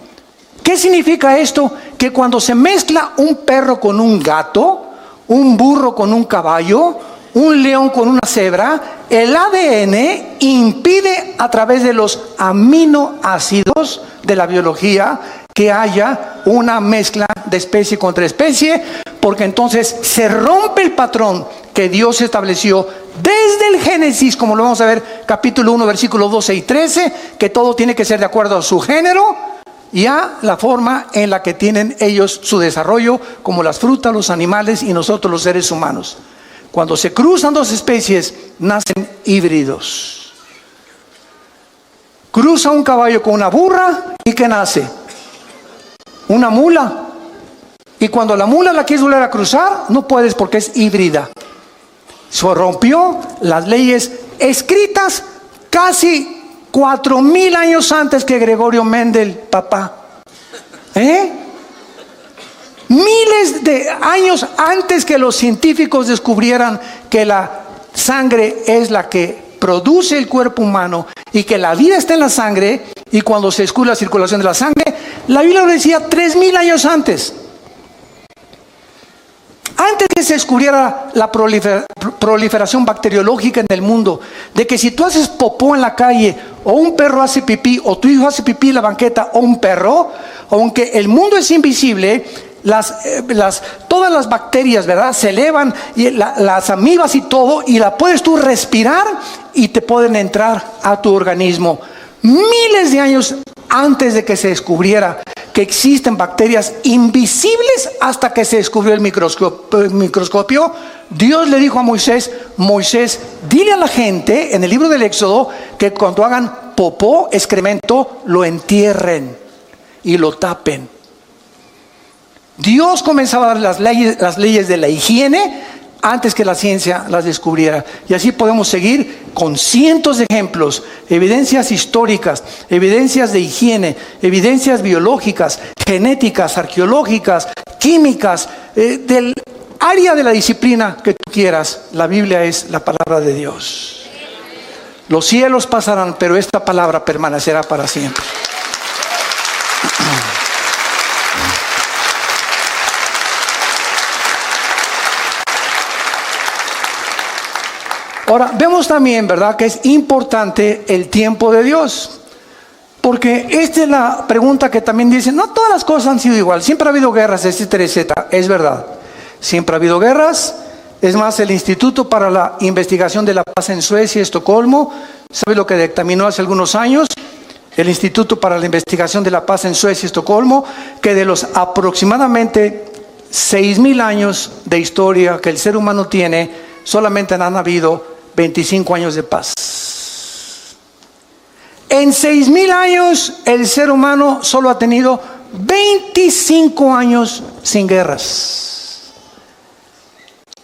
¿Qué significa esto? Que cuando se mezcla un perro con un gato, un burro con un caballo, un león con una cebra, el ADN impide a través de los aminoácidos de la biología que haya una mezcla de especie contra especie, porque entonces se rompe el patrón que Dios estableció desde el Génesis, como lo vamos a ver, capítulo 1, versículos 12 y 13, que todo tiene que ser de acuerdo a su género y a la forma en la que tienen ellos su desarrollo, como las frutas, los animales y nosotros los seres humanos. Cuando se cruzan dos especies, nacen híbridos. Cruza un caballo con una burra, ¿y qué nace? Una mula. Y cuando la mula la quieres volver a cruzar, no puedes porque es híbrida. Se rompió las leyes escritas casi 4000 años antes que Gregorio Mendel, papá. Miles de años antes que los científicos descubrieran que la sangre es la que produce el cuerpo humano y que la vida está en la sangre, y cuando se descubre la circulación de la sangre, la Biblia lo decía 3000 años antes. Antes que se descubriera la proliferación bacteriológica en el mundo, de que si tú haces popó en la calle, o un perro hace pipí, o tu hijo hace pipí en la banqueta, o un perro, aunque el mundo es invisible, todas las bacterias, ¿verdad?, se elevan, y las amibas y todo, y la puedes tú respirar y te pueden entrar a tu organismo. Miles de años antes de que se descubriera que existen bacterias invisibles, hasta que se descubrió el microscopio, Dios le dijo a Moisés: Moisés, dile a la gente en el libro del Éxodo que cuando hagan popó, excremento, lo entierren y lo tapen. Dios comenzaba a dar las leyes de la higiene antes que la ciencia las descubriera. Y así podemos seguir con cientos de ejemplos, evidencias históricas, evidencias de higiene, evidencias biológicas, genéticas, arqueológicas, químicas, del área de la disciplina que tú quieras. La Biblia es la palabra de Dios. Los cielos pasarán, pero esta palabra permanecerá para siempre. Ahora, vemos también, ¿verdad?, que es importante el tiempo de Dios. Porque esta es la pregunta que también dicen: no todas las cosas han sido igual, siempre ha habido guerras, etcétera, etcétera. Es verdad, siempre ha habido guerras. Es más, el Instituto para la Investigación de la Paz en Suecia, Estocolmo, ¿sabe lo que dictaminó hace algunos años? El Instituto para la Investigación de la Paz en Suecia, Estocolmo, que de los aproximadamente 6,000 años de historia que el ser humano tiene, solamente han habido 25 años de paz. En 6,000 años el ser humano solo ha tenido 25 años sin guerras.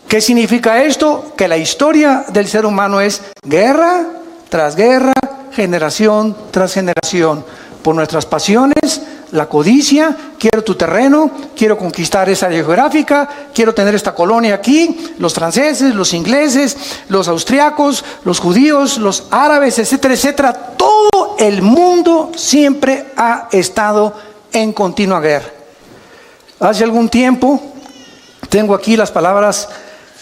¿Qué significa esto? Que la historia del ser humano es guerra tras guerra, generación tras generación, por nuestras pasiones, la codicia. Quiero tu terreno, quiero conquistar esa área geográfica, quiero tener esta colonia aquí. Los franceses, los ingleses, los austriacos, los judíos, los árabes, etcétera, etcétera. Todo el mundo siempre ha estado en continua guerra. Hace algún tiempo, tengo aquí las palabras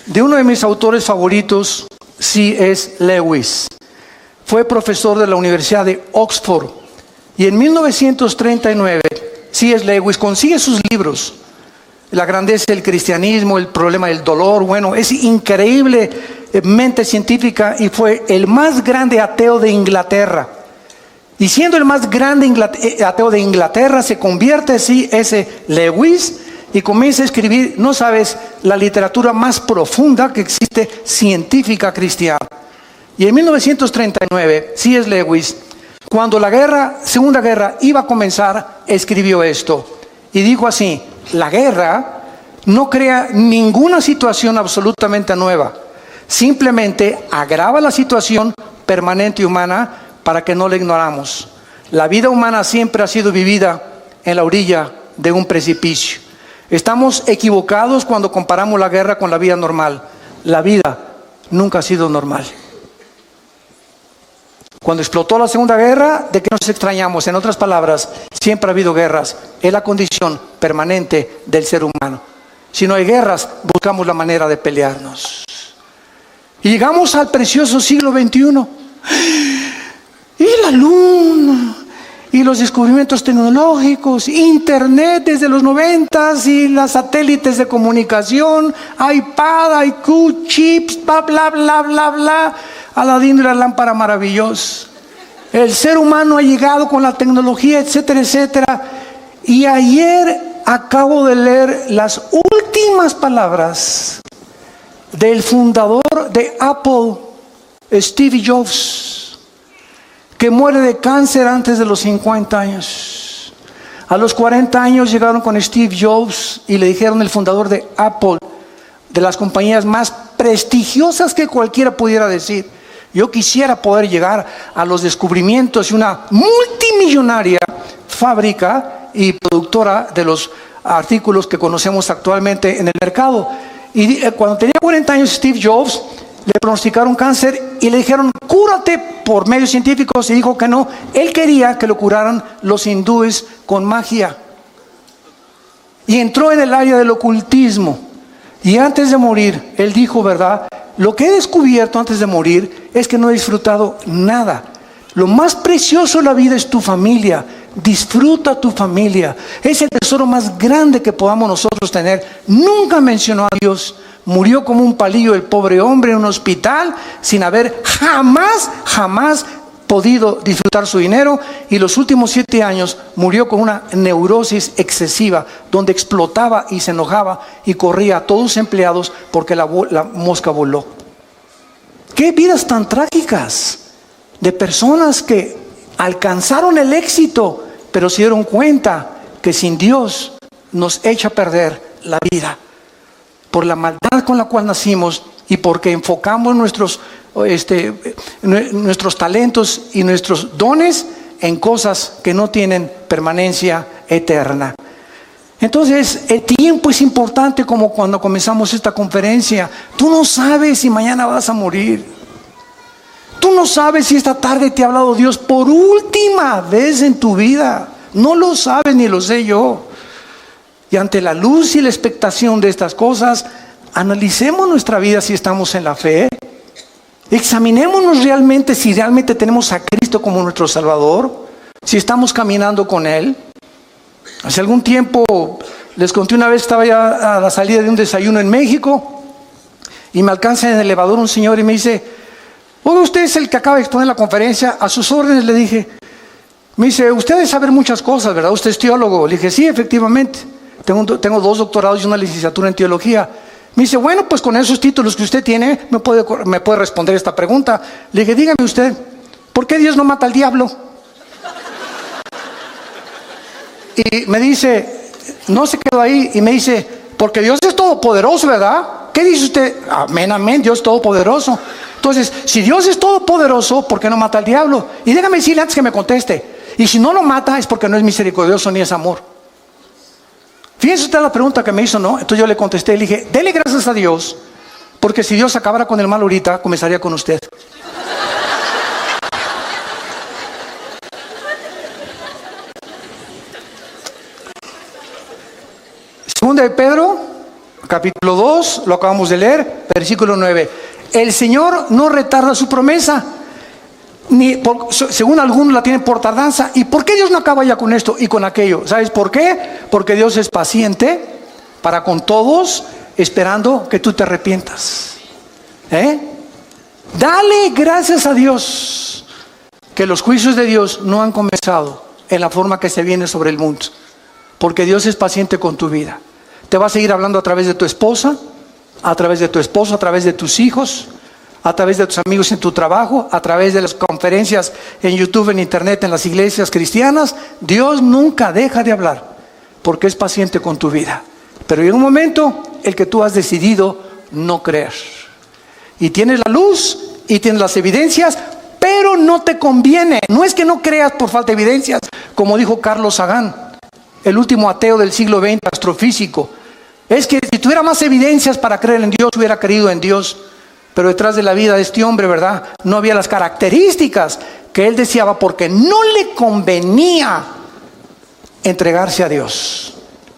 de uno de mis autores favoritos, C.S. Lewis. Fue profesor de la Universidad de Oxford. Y en 1939, C.S. Lewis consigue sus libros: La grandeza del cristianismo, El problema del dolor. Bueno, es increíblemente científica, y fue el más grande ateo de Inglaterra. Y siendo el más grande ateo de Inglaterra, se convierte C.S. Lewis y comienza a escribir, no sabes, la literatura más profunda que existe, científica cristiana. Y en 1939, C.S. Lewis, cuando la Segunda Guerra iba a comenzar, escribió esto. Y dijo así: la guerra no crea ninguna situación absolutamente nueva. Simplemente agrava la situación permanente humana para que no la ignoramos. La vida humana siempre ha sido vivida en la orilla de un precipicio. Estamos equivocados cuando comparamos la guerra con la vida normal. La vida nunca ha sido normal. Cuando explotó la Segunda Guerra, ¿de qué nos extrañamos? En otras palabras, siempre ha habido guerras. Es la condición permanente del ser humano. Si no hay guerras, buscamos la manera de pelearnos. Y llegamos al precioso siglo XXI. Y la luna, y los descubrimientos tecnológicos, internet desde los 90s, y las satélites de comunicación, iPad, IQ, chips, bla, bla, bla, bla, bla. Aladín de la lámpara maravillosa. El ser humano ha llegado con la tecnología, etcétera, etcétera. Y ayer acabo de leer las últimas palabras del fundador de Apple, Steve Jobs, que muere de cáncer antes de los 50 años. A los 40 años llegaron con Steve Jobs y le dijeron: el fundador de Apple, de las compañías más prestigiosas que cualquiera pudiera decir, yo quisiera poder llegar a los descubrimientos y una multimillonaria fábrica y productora de los artículos que conocemos actualmente en el mercado. Y cuando tenía 40 años, Steve Jobs le pronosticaron cáncer y le dijeron: cúrate por medios científicos, y dijo que no. Él quería que lo curaran los hindúes con magia, y entró en el área del ocultismo. Y antes de morir, él dijo, ¿verdad? Lo que he descubierto antes de morir es que no he disfrutado nada. Lo más precioso de la vida es tu familia. Disfruta tu familia. Es el tesoro más grande que podamos nosotros tener. Nunca mencionó a Dios. Murió como un palillo el pobre hombre en un hospital sin haber jamás podido disfrutar su dinero, y los últimos 7 años murió con una neurosis excesiva donde explotaba y se enojaba y corría a todos sus empleados porque la mosca voló. Qué vidas tan trágicas de personas que alcanzaron el éxito pero se dieron cuenta que sin Dios nos echa a perder la vida por la maldad con la cual nacimos y porque enfocamos nuestros talentos y nuestros dones en cosas que no tienen permanencia eterna. Entonces, el tiempo es importante, como cuando comenzamos esta conferencia. Tú no sabes si mañana vas a morir. Tú no sabes si esta tarde te ha hablado Dios por última vez en tu vida. No lo sabes ni lo sé yo. Y ante la luz y la expectación de estas cosas, analicemos nuestra vida si estamos en la fe. Examinémonos realmente si realmente tenemos a Cristo como nuestro Salvador, si estamos caminando con Él. Hace algún tiempo, les conté una vez, estaba ya a la salida de un desayuno en México y me alcanza en el elevador un señor y me dice: oiga, usted es el que acaba de exponer la conferencia, a sus órdenes. Le dije. Me dice: usted debe saber muchas cosas, ¿verdad? Usted es teólogo. Le dije: sí, efectivamente, tengo 2 doctorados y una licenciatura en teología. Me dice: bueno, pues con esos títulos que usted tiene, me puede responder esta pregunta. Le dije: dígame usted, ¿por qué Dios no mata al diablo? Y me dice, no se quedó ahí, y me dice: porque Dios es todopoderoso, ¿verdad? ¿Qué dice usted? Amén, amén, Dios es todopoderoso. Entonces, si Dios es todopoderoso, ¿por qué no mata al diablo? Y déjame decirle antes que me conteste, y si no lo mata es porque no es misericordioso ni es amor. Fíjense usted la pregunta que me hizo, ¿no? Entonces yo le contesté, le dije: dele gracias a Dios, porque si Dios acabara con el mal ahorita, comenzaría con usted. Segunda de Pedro, capítulo 2, lo acabamos de leer, versículo 9. El Señor no retarda su promesa, según algunos la tienen por tardanza. ¿Y por qué Dios no acaba ya con esto y con aquello? ¿Sabes por qué? Porque Dios es paciente para con todos, esperando que tú te arrepientas. Dale gracias a Dios que los juicios de Dios no han comenzado en la forma que se viene sobre el mundo, porque Dios es paciente con tu vida. Te va a seguir hablando a través de tu esposa, a través de tu esposo, a través de tus hijos, a través de tus amigos en tu trabajo, a través de las conferencias en YouTube, en internet, en las iglesias cristianas. Dios nunca deja de hablar, porque es paciente con tu vida. Pero llega un momento el que tú has decidido no creer. Y tienes la luz y tienes las evidencias, pero no te conviene. No es que no creas por falta de evidencias, como dijo Carlos Sagan, el último ateo del siglo XX, astrofísico. Es que si tuviera más evidencias para creer en Dios, hubiera creído en Dios. Pero detrás de la vida de este hombre, ¿verdad?, no había las características que él deseaba, porque no le convenía entregarse a Dios.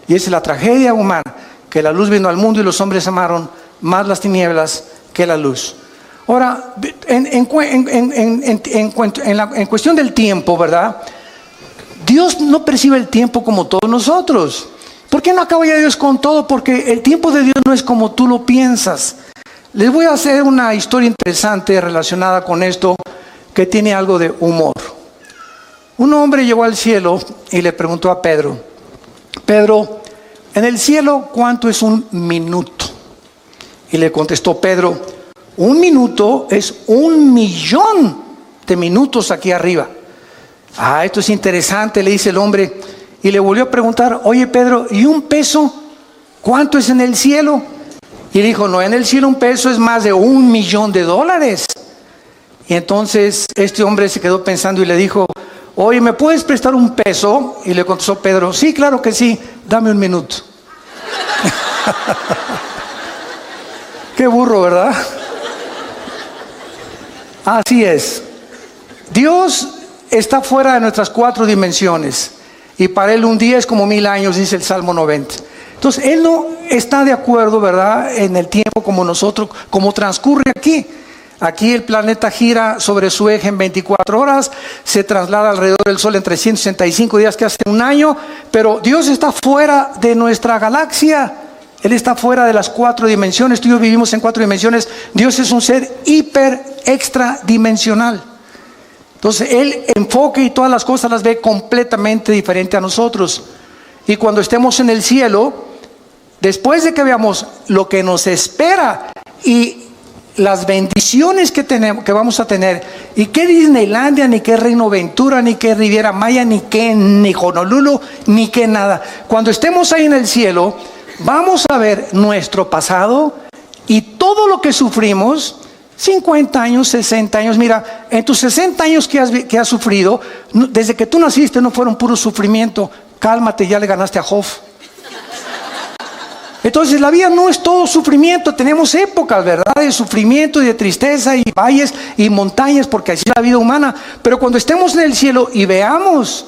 Y esa es la tragedia humana, que la luz vino al mundo y los hombres amaron más las tinieblas que la luz. Ahora, en cuestión del tiempo, ¿verdad?, Dios no percibe el tiempo como todos nosotros. ¿Por qué no acaba ya Dios con todo? Porque el tiempo de Dios no es como tú lo piensas. Les voy a hacer una historia interesante relacionada con esto, que tiene algo de humor. Un hombre llegó al cielo y le preguntó a Pedro: Pedro, en el cielo, ¿cuánto es un minuto? Y le contestó Pedro: un minuto es 1.000.000 de minutos aquí arriba. Esto es interesante, le dice el hombre, y le volvió a preguntar: oye Pedro, ¿y un peso? ¿Cuánto es en el cielo? Y le dijo: no, en el cielo un peso es más de $1.000.000. Y entonces este hombre se quedó pensando y le dijo: oye, ¿me puedes prestar un peso? Y le contestó Pedro: sí, claro que sí, dame un minuto. Qué burro, ¿verdad? Así es. Dios está fuera de nuestras 4 dimensiones, y para Él un día es como 1000 años, dice el Salmo 90. Entonces, Él no está de acuerdo, ¿verdad?, en el tiempo como nosotros, como transcurre aquí. Aquí el planeta gira sobre su eje en 24 horas, se traslada alrededor del Sol en 365 días, que hace un año, pero Dios está fuera de nuestra galaxia. Él está fuera de las 4 dimensiones. Tú y yo vivimos en 4 dimensiones. Dios es un ser extradimensional. Entonces, Él enfoca y todas las cosas las ve completamente diferente a nosotros. Y cuando estemos en el cielo, después de que veamos lo que nos espera y las bendiciones que tenemos, que vamos a tener, y qué Disneylandia, ni qué Reino Ventura, ni qué Riviera Maya, ni Honolulu, ni qué nada. Cuando estemos ahí en el cielo, vamos a ver nuestro pasado y todo lo que sufrimos. 50 años, 60 años. Mira, en tus 60 años que has sufrido, desde que tú naciste no fueron puro sufrimiento. Cálmate, ya le ganaste a Job. Entonces la vida no es todo sufrimiento. Tenemos épocas, ¿verdad?, de sufrimiento y de tristeza y valles y montañas, porque así es la vida humana. Pero cuando estemos en el cielo y veamos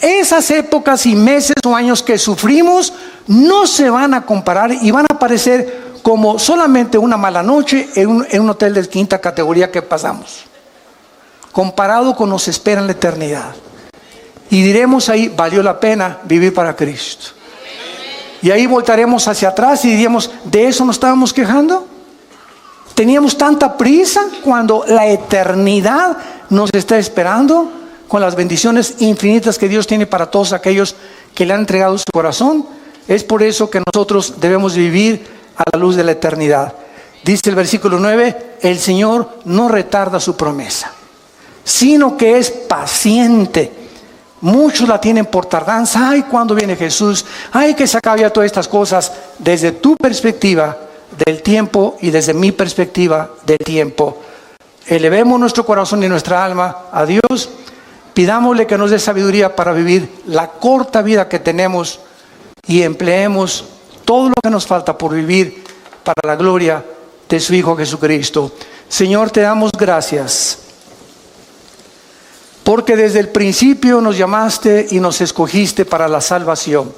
esas épocas y meses o años que sufrimos, no se van a comparar y van a parecer como solamente una mala noche en un hotel de 5ª categoría que pasamos, comparado con nos espera en la eternidad. Y diremos ahí, valió la pena vivir para Cristo. Y ahí voltaremos hacia atrás y diríamos, ¿de eso nos estábamos quejando? ¿Teníamos tanta prisa cuando la eternidad nos está esperando con las bendiciones infinitas que Dios tiene para todos aquellos que le han entregado su corazón? Es por eso que nosotros debemos vivir a la luz de la eternidad. Dice el versículo 9, el Señor no retarda su promesa, sino que es paciente. Muchos la tienen por tardanza. Ay, ¿cuándo viene Jesús? Ay, que se acabe ya todas estas cosas. Desde tu perspectiva del tiempo y desde mi perspectiva del tiempo, elevemos nuestro corazón y nuestra alma a Dios. Pidámosle que nos dé sabiduría para vivir la corta vida que tenemos y empleemos todo lo que nos falta por vivir para la gloria de su Hijo Jesucristo. Señor, te damos gracias, porque desde el principio nos llamaste y nos escogiste para la salvación,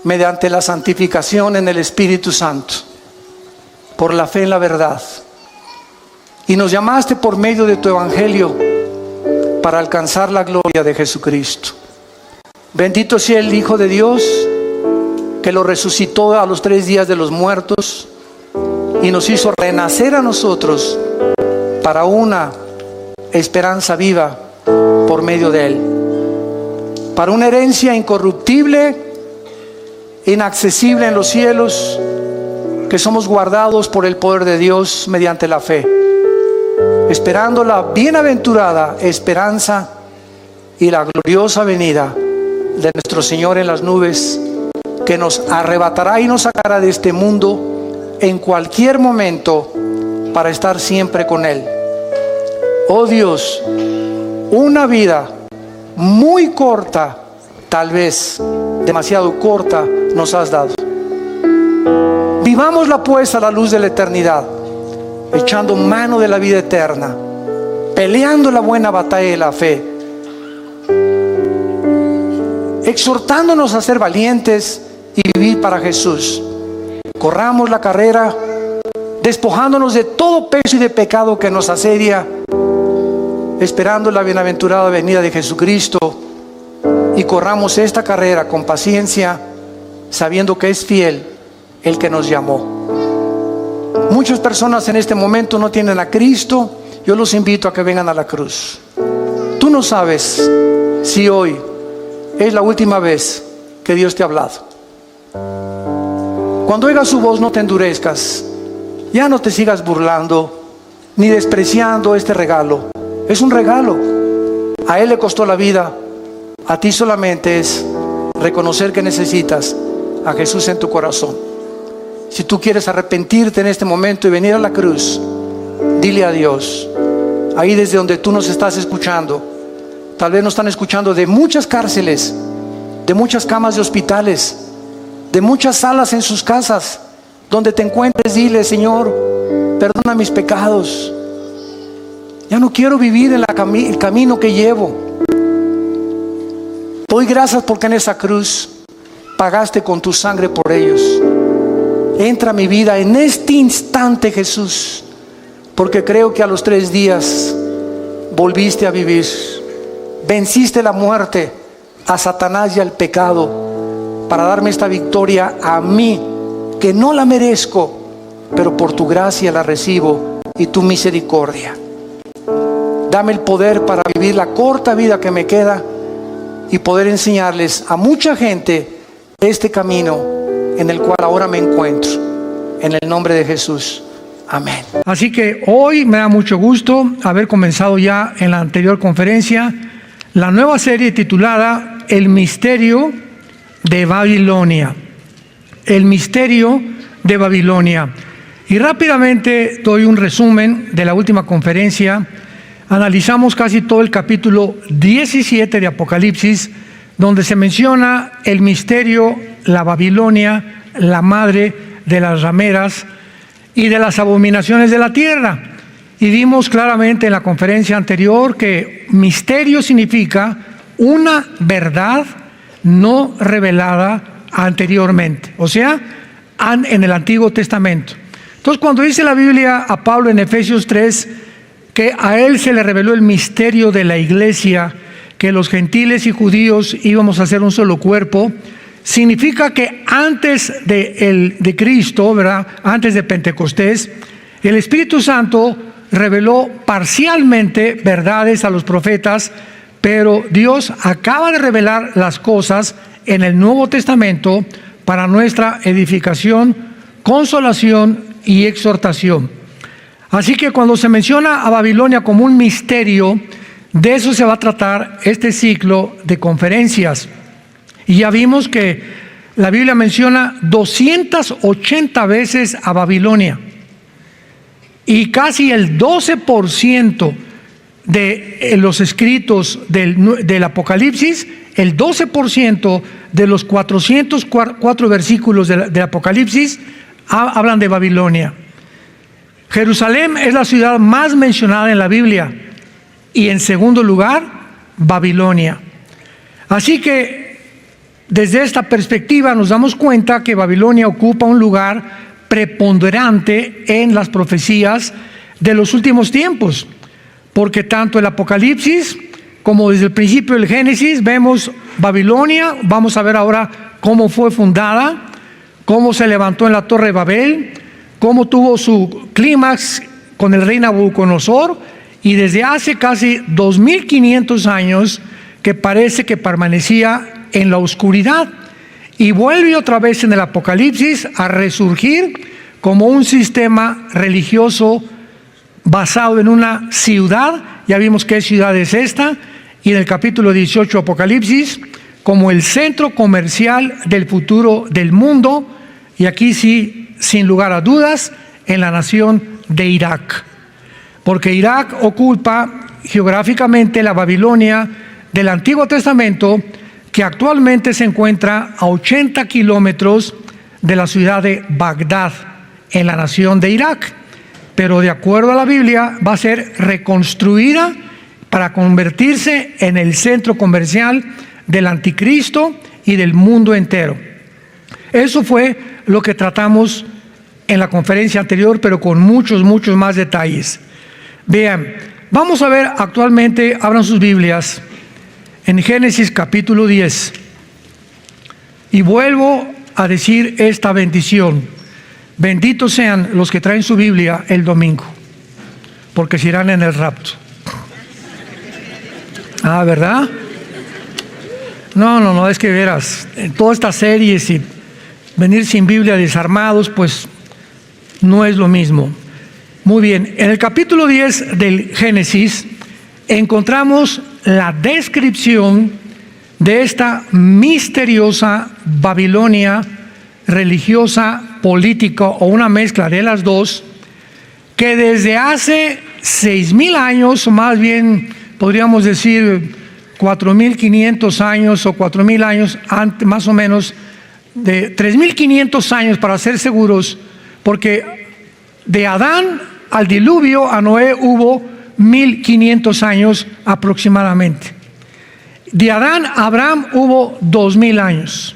mediante la santificación en el Espíritu Santo, por la fe en la verdad. Y nos llamaste por medio de tu Evangelio para alcanzar la gloria de Jesucristo. Bendito sea el Hijo de Dios, que lo resucitó a los 3 días de los muertos y nos hizo renacer a nosotros para una esperanza viva por medio de Él, para una herencia incorruptible, inaccesible en los cielos, que somos guardados por el poder de Dios mediante la fe, esperando la bienaventurada esperanza y la gloriosa venida de nuestro Señor en las nubes, que nos arrebatará y nos sacará de este mundo en cualquier momento para estar siempre con Él. Oh Dios, una vida muy corta, tal vez demasiado corta, nos has dado. Vivámosla pues a la luz de la eternidad, echando mano de la vida eterna, peleando la buena batalla de la fe, exhortándonos a ser valientes y vivir para Jesús. Corramos la carrera, despojándonos de todo peso y de pecado que nos asedia, esperando la bienaventurada venida de Jesucristo, y corramos esta carrera con paciencia, sabiendo que es fiel el que nos llamó. Muchas personas en este momento no tienen a Cristo. Yo los invito a que vengan a la cruz. Tú no sabes si hoy es la última vez que Dios te ha hablado. Cuando oigas su voz, no te endurezcas. Ya no te sigas burlando ni despreciando este regalo. Es un regalo. A Él le costó la vida. A ti solamente es reconocer que necesitas a Jesús en tu corazón. Si tú quieres arrepentirte en este momento y venir a la cruz, dile a Dios. Ahí desde donde tú nos estás escuchando, tal vez nos están escuchando de muchas cárceles, de muchas camas de hospitales, de muchas salas en sus casas. Donde te encuentres, dile: Señor, perdona mis pecados. Ya no quiero vivir en el camino que llevo. Doy gracias porque en esa cruz pagaste con tu sangre por ellos. Entra a mi vida en este instante, Jesús, porque creo que a los 3 días volviste a vivir. Venciste la muerte, a Satanás y al pecado, para darme esta victoria a mí, que no la merezco, pero por tu gracia la recibo y tu misericordia. Dame el poder para vivir la corta vida que me queda y poder enseñarles a mucha gente este camino en el cual ahora me encuentro. En el nombre de Jesús. Amén. Así que hoy me da mucho gusto haber comenzado ya en la anterior conferencia la nueva serie titulada El misterio de Babilonia. El misterio de Babilonia. Y rápidamente doy un resumen de la última conferencia. Analizamos casi todo el capítulo 17 de Apocalipsis, donde se menciona el misterio, la Babilonia, la madre de las rameras y de las abominaciones de la tierra. Y vimos claramente en la conferencia anterior que misterio significa una verdad no revelada anteriormente, o sea, en el Antiguo Testamento. Entonces, cuando dice la Biblia a Pablo en Efesios 3 que a él se le reveló el misterio de la iglesia, que los gentiles y judíos íbamos a ser un solo cuerpo, significa que antes de Cristo, ¿verdad? Antes de Pentecostés, el Espíritu Santo reveló parcialmente verdades a los profetas, pero Dios acaba de revelar las cosas en el Nuevo Testamento para nuestra edificación, consolación y exhortación. Así que cuando se menciona a Babilonia como un misterio, de eso se va a tratar este ciclo de conferencias. Y ya vimos que la Biblia menciona 280 veces a Babilonia. Y casi el 12% de los escritos del Apocalipsis, el 12% de los 404 versículos del Apocalipsis hablan de Babilonia. Jerusalén es la ciudad más mencionada en la Biblia y en segundo lugar, Babilonia. Así que desde esta perspectiva nos damos cuenta que Babilonia ocupa un lugar preponderante en las profecías de los últimos tiempos, porque tanto el Apocalipsis como desde el principio del Génesis vemos Babilonia. Vamos a ver ahora cómo fue fundada, cómo se levantó en la Torre de Babel, cómo tuvo su clímax con el rey Nabucodonosor, y desde hace casi 2500 años que parece que permanecía en la oscuridad, y vuelve otra vez en el Apocalipsis a resurgir como un sistema religioso basado en una ciudad. Ya vimos qué ciudad es esta, y en el capítulo 18 Apocalipsis como el centro comercial del futuro del mundo, y aquí sí, sin lugar a dudas, en la nación de Irak, porque Irak ocupa geográficamente la Babilonia del Antiguo Testamento, que actualmente se encuentra a 80 kilómetros de la ciudad de Bagdad, en la nación de Irak. Pero de acuerdo a la Biblia va a ser reconstruida para convertirse en el centro comercial del anticristo y del mundo entero. Eso fue lo que tratamos en la conferencia anterior, pero con muchos más detalles. Vean, vamos a ver actualmente, abran sus Biblias, en Génesis capítulo 10. Y vuelvo a decir esta bendición: benditos sean los que traen su Biblia el domingo, porque se irán en el rapto. Ah, ¿verdad? No, es que verás, en todas estas series y venir sin Biblia desarmados, pues no es lo mismo. Muy bien, en el capítulo 10 del Génesis encontramos la descripción de esta misteriosa Babilonia religiosa, política o una mezcla de las dos, que desde hace 6,000 años, más bien podríamos decir 4,500 años o 4,000 años antes, más o menos, de 3,500 años para ser seguros, porque de Adán al diluvio a Noé hubo 1,500 años aproximadamente. De Adán a Abraham hubo 2,000 años.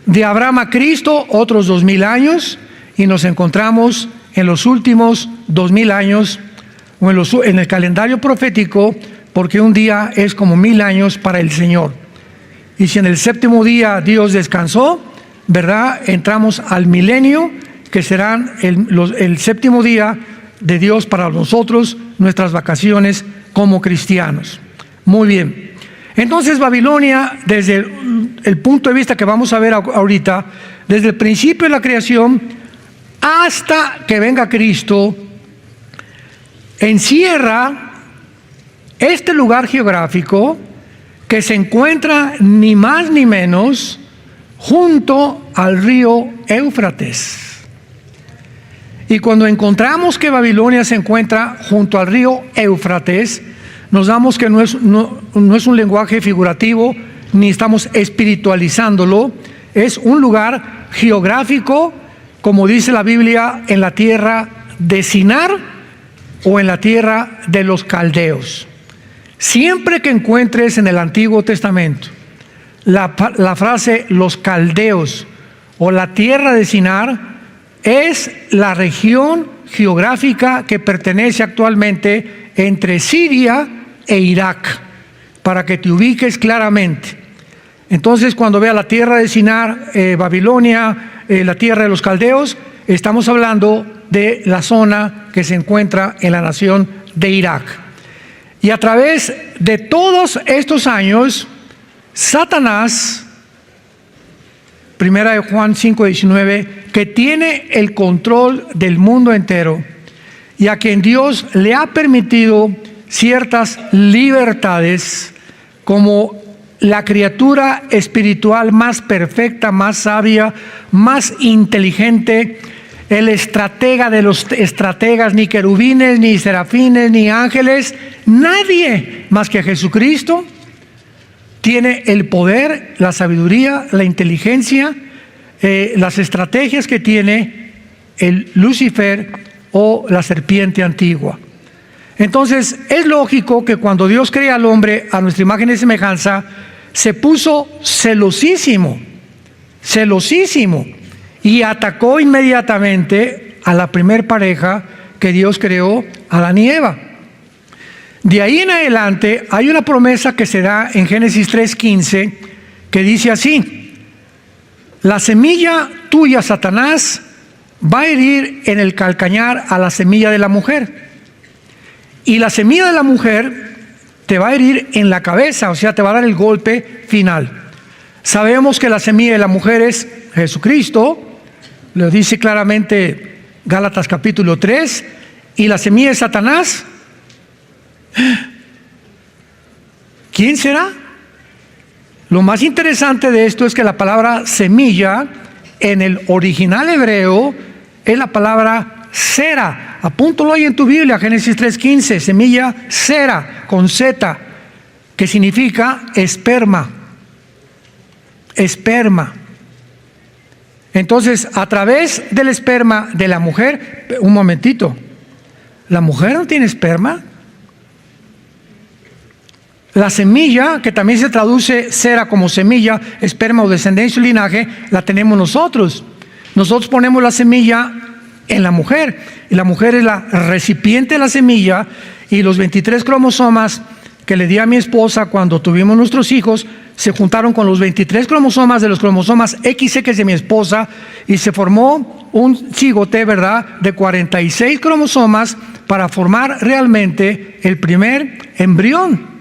De Abraham a Cristo, otros 2000 años, y nos encontramos en los últimos 2000 años, o en el calendario profético, porque un día es como 1000 años para el Señor. Y si en el séptimo día Dios descansó, ¿verdad? Entramos al milenio, que serán el séptimo día de Dios para nosotros, nuestras vacaciones como cristianos. Muy bien. Entonces Babilonia, desde el punto de vista que vamos a ver ahorita, desde el principio de la creación hasta que venga Cristo, encierra este lugar geográfico que se encuentra ni más ni menos junto al río Éufrates. Y cuando encontramos que Babilonia se encuentra junto al río Éufrates, nos damos que no es un lenguaje figurativo, ni estamos espiritualizándolo. Es un lugar geográfico, como dice la Biblia, en la tierra de Sinar o en la tierra de los caldeos. Siempre que encuentres en el Antiguo Testamento la frase los caldeos o la tierra de Sinar, es la región geográfica que pertenece actualmente entre Siria e Irak, para que te ubiques claramente. Entonces, cuando vea la tierra de Sinar, Babilonia, la tierra de los caldeos, estamos hablando de la zona que se encuentra en la nación de Irak. Y a través de todos estos años, Satanás, primera de Juan 5:19, que tiene el control del mundo entero y a quien Dios le ha permitido ciertas libertades como la criatura espiritual más perfecta, más sabia, más inteligente, el estratega de los estrategas, ni querubines, ni serafines, ni ángeles, nadie más que Jesucristo tiene el poder, la sabiduría, la inteligencia, las estrategias que tiene el Lucifer o la serpiente antigua. Entonces, es lógico que cuando Dios crea al hombre a nuestra imagen y semejanza, se puso celosísimo, y atacó inmediatamente a la primer pareja que Dios creó, Adán y Eva. De ahí en adelante hay una promesa que se da en Génesis 3:15 que dice así: la semilla tuya, Satanás, va a herir en el calcañar a la semilla de la mujer, y la semilla de la mujer te va a herir en la cabeza, o sea, te va a dar el golpe final. Sabemos que la semilla de la mujer es Jesucristo, lo dice claramente Gálatas capítulo 3, y la semilla de Satanás, ¿quién será? Lo más interesante de esto es que la palabra semilla en el original hebreo es la palabra sera. Apúntalo ahí en tu Biblia, Génesis 3:15, semilla sera, con Z, que significa esperma. Esperma. Entonces, a través del esperma de la mujer, un momentito, ¿la mujer no tiene esperma? La semilla, que también se traduce sera como semilla, esperma o descendencia y linaje, la tenemos nosotros. Nosotros ponemos la semilla en la mujer, y la mujer es la recipiente de la semilla, y los 23 cromosomas que le di a mi esposa cuando tuvimos nuestros hijos se juntaron con los 23 cromosomas de los cromosomas XX de mi esposa, y se formó un cigote, ¿verdad?, de 46 cromosomas para formar realmente el primer embrión.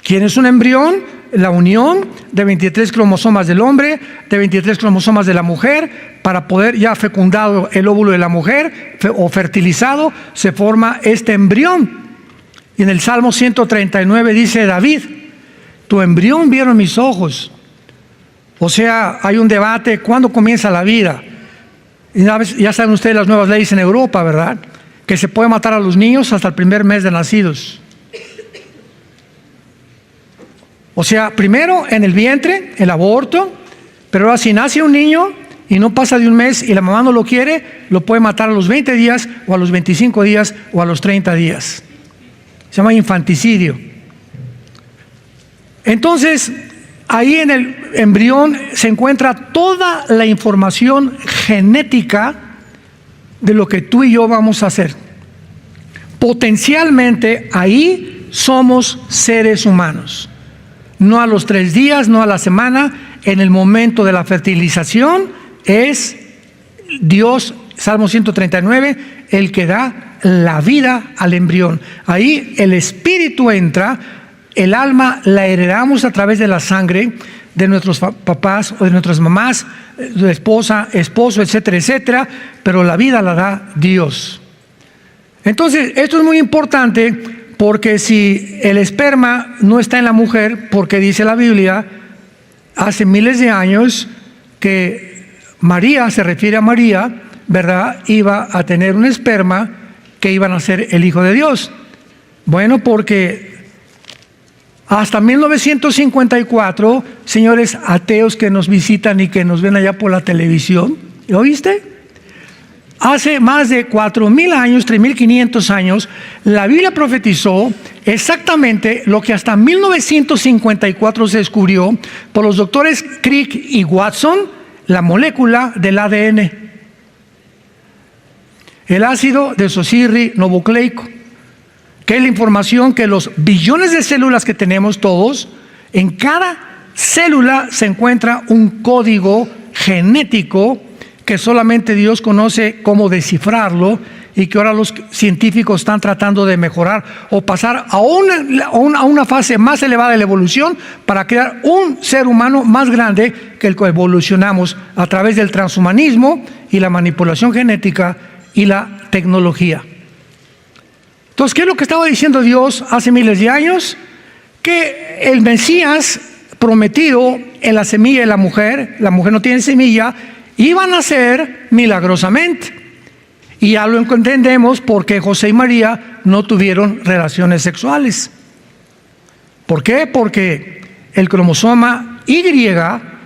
¿Quién es un embrión? La unión de 23 cromosomas del hombre, de 23 cromosomas de la mujer, para poder, ya fecundado el óvulo de la mujer o fertilizado, se forma este embrión. Y en el Salmo 139 dice David: tu embrión vieron mis ojos. O sea, hay un debate, ¿cuándo comienza la vida? Y ya saben ustedes las nuevas leyes en Europa, ¿verdad? Que se puede matar a los niños hasta el primer mes de nacidos. O sea, primero en el vientre, el aborto, pero ahora si nace un niño y no pasa de un mes y la mamá no lo quiere, lo puede matar a los 20 días o a los 25 días o a los 30 días. Se llama infanticidio. Entonces, ahí en el embrión se encuentra toda la información genética de lo que tú y yo vamos a hacer. Potencialmente ahí somos seres humanos. No a los 3 días, no a la semana, en el momento de la fertilización es Dios, Salmo 139, el que da la vida al embrión. Ahí el espíritu entra, el alma la heredamos a través de la sangre de nuestros papás o de nuestras mamás, de esposa, esposo, etcétera, etcétera, pero la vida la da Dios. Entonces, esto es muy importante porque si el esperma no está en la mujer, porque dice la Biblia, hace miles de años que María, se refiere a María, ¿verdad?, iba a tener un esperma que iba a ser el Hijo de Dios. Bueno, porque hasta 1954, señores ateos que nos visitan y que nos ven allá por la televisión, ¿oíste? Hace más de 4,000 años, 3,500 años, la Biblia profetizó exactamente lo que hasta 1954 se descubrió por los doctores Crick y Watson, la molécula del ADN, el ácido desoxirribonucleico, que es la información que los billones de células que tenemos todos, en cada célula se encuentra un código genético que solamente Dios conoce cómo descifrarlo y que ahora los científicos están tratando de mejorar o pasar a una fase más elevada de la evolución para crear un ser humano más grande que el que evolucionamos a través del transhumanismo y la manipulación genética y la tecnología. Entonces, ¿qué es lo que estaba diciendo Dios hace miles de años? Que el Mesías prometido en la semilla de la mujer no tiene semilla, iban a nacer milagrosamente. Y ya lo entendemos porque José y María no tuvieron relaciones sexuales. ¿Por qué? Porque el cromosoma Y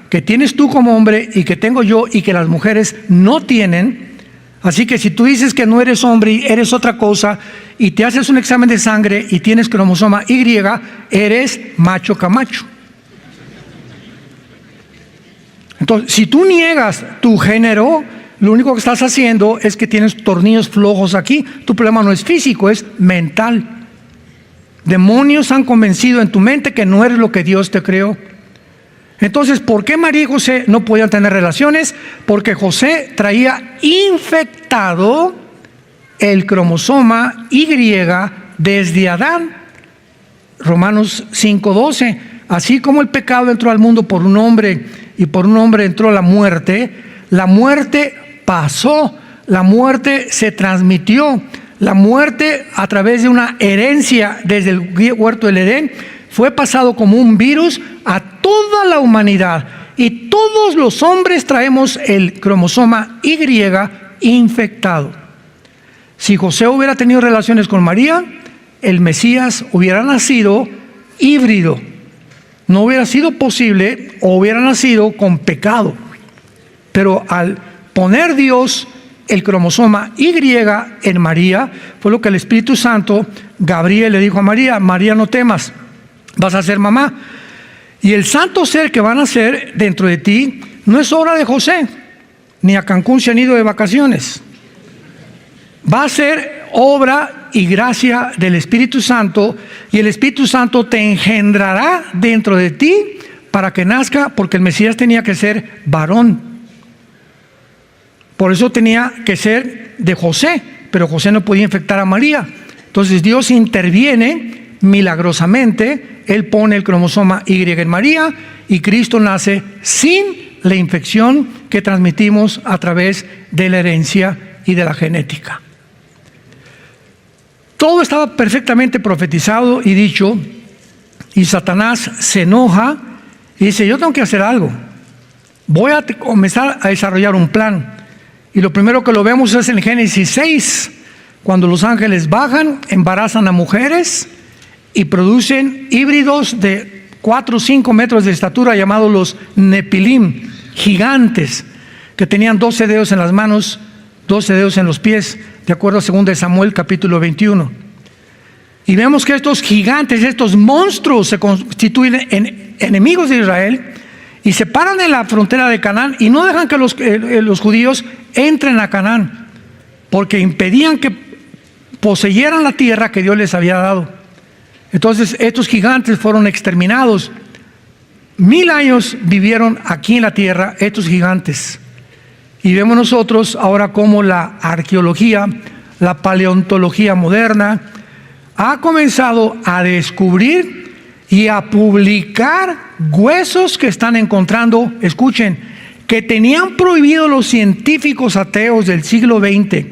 que tienes tú como hombre y que tengo yo y que las mujeres no tienen. Así que si tú dices que no eres hombre y eres otra cosa y te haces un examen de sangre y tienes cromosoma Y, eres macho camacho. Entonces, si tú niegas tu género, lo único que estás haciendo es que tienes tornillos flojos aquí. Tu problema no es físico, es mental. Demonios han convencido en tu mente que no eres lo que Dios te creó. Entonces, ¿por qué María y José no podían tener relaciones? Porque José traía infectado el cromosoma Y desde Adán. Romanos 5:12. Así como el pecado entró al mundo por un hombre y por un hombre entró la muerte pasó, la muerte se transmitió, la muerte a través de una herencia desde el huerto del Edén fue pasado como un virus a toda la humanidad y todos los hombres traemos el cromosoma Y infectado. Si José hubiera tenido relaciones con María, el Mesías hubiera nacido híbrido. No hubiera sido posible o hubiera nacido con pecado. Pero al poner Dios el cromosoma Y en María, fue lo que el Espíritu Santo, Gabriel le dijo a María: María, no temas, vas a ser mamá. Y el santo ser que van a nacer dentro de ti no es obra de José, ni a Cancún se han ido de vacaciones. Va a ser obra y gracia del Espíritu Santo, y el Espíritu Santo te engendrará dentro de ti para que nazca, porque el Mesías tenía que ser varón. Por eso tenía que ser de José, pero José no podía infectar a María. Entonces Dios interviene milagrosamente, Él pone el cromosoma Y en María y Cristo nace sin la infección que transmitimos a través de la herencia y de la genética. Todo estaba perfectamente profetizado y dicho, y Satanás se enoja y dice: yo tengo que hacer algo, voy a comenzar a desarrollar un plan. Y lo primero que lo vemos es en Génesis 6, cuando los ángeles bajan, embarazan a mujeres y producen híbridos de 4 o 5 metros de estatura, llamados los Nepilim, gigantes, que tenían 12 dedos en las manos, 12 dedos en los pies, de acuerdo a 2 Samuel capítulo 21. Y vemos que estos gigantes, estos monstruos se constituyen en enemigos de Israel y se paran en la frontera de Canaán y no dejan que los judíos entren a Canaán, porque impedían que poseyeran la tierra que Dios les había dado. Entonces estos gigantes fueron exterminados. 1000 años vivieron aquí en la tierra estos gigantes. Y vemos nosotros ahora cómo la arqueología, la paleontología moderna, ha comenzado a descubrir y a publicar huesos que están encontrando, escuchen, que tenían prohibido los científicos ateos del siglo XX,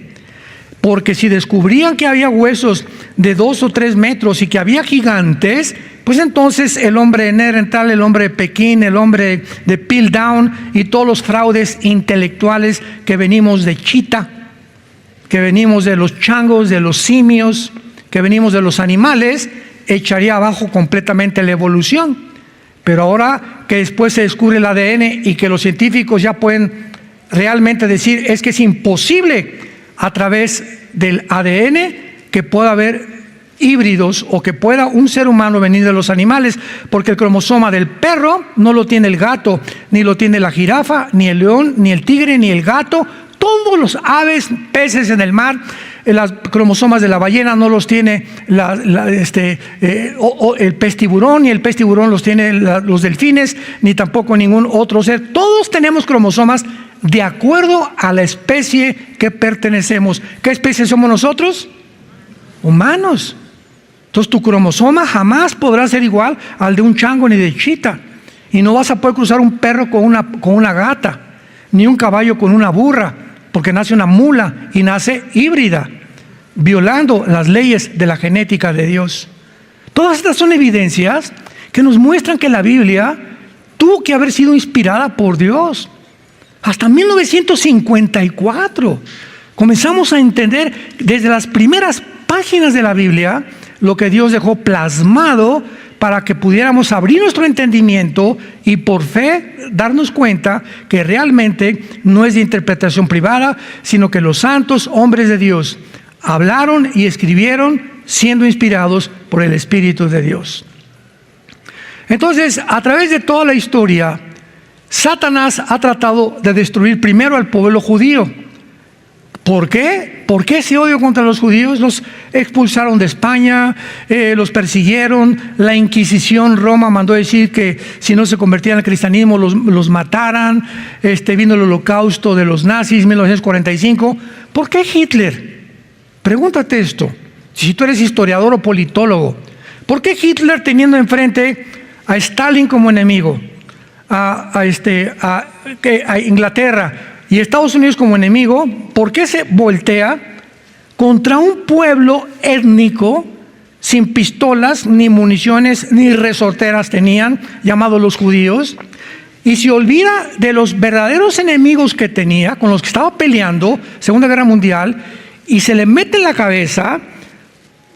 porque si descubrían que había huesos de 2 o 3 metros y que había gigantes, pues entonces el hombre de Neandertal, el hombre de Pekín, el hombre de Piltdown y todos los fraudes intelectuales que venimos de Chita, que venimos de los changos, de los simios, que venimos de los animales, echaría abajo completamente la evolución. Pero ahora que después se descubre el ADN y que los científicos ya pueden realmente decir, es que es imposible a través del ADN que pueda haber híbridos o que pueda un ser humano venir de los animales, porque el cromosoma del perro no lo tiene el gato, ni lo tiene la jirafa, ni el león, ni el tigre, ni el gato. Todos los aves, peces en el mar, las cromosomas de la ballena no los tiene el pez tiburón, ni el pez tiburón los tiene los delfines, ni tampoco ningún otro ser. Todos tenemos cromosomas de acuerdo a la especie que pertenecemos. ¿Qué especie somos nosotros? Humanos. Entonces tu cromosoma jamás podrá ser igual al de un chango ni de chita. Y no vas a poder cruzar un perro con una gata, ni un caballo con una burra, porque nace una mula y nace híbrida, violando las leyes de la genética de Dios. Todas estas son evidencias que nos muestran que la Biblia tuvo que haber sido inspirada por Dios. Hasta 1954 comenzamos a entender desde las primeras páginas de la Biblia lo que Dios dejó plasmado para que pudiéramos abrir nuestro entendimiento y por fe darnos cuenta que realmente no es de interpretación privada, sino que los santos hombres de Dios hablaron y escribieron siendo inspirados por el Espíritu de Dios. Entonces, a través de toda la historia, Satanás ha tratado de destruir primero al pueblo judío. ¿Por qué? ¿Por qué ese odio contra los judíos? Los expulsaron de España, los persiguieron, la Inquisición, Roma mandó decir que si no se convertían al cristianismo los mataran, vino el holocausto de los nazis, 1945. ¿Por qué Hitler? Pregúntate esto, si tú eres historiador o politólogo, ¿por qué Hitler, teniendo enfrente a Stalin como enemigo, a Inglaterra y Estados Unidos como enemigo, por qué se voltea contra un pueblo étnico sin pistolas, ni municiones, ni resorteras tenían, llamados los judíos, y se olvida de los verdaderos enemigos que tenía, con los que estaba peleando, Segunda Guerra Mundial, y se le mete en la cabeza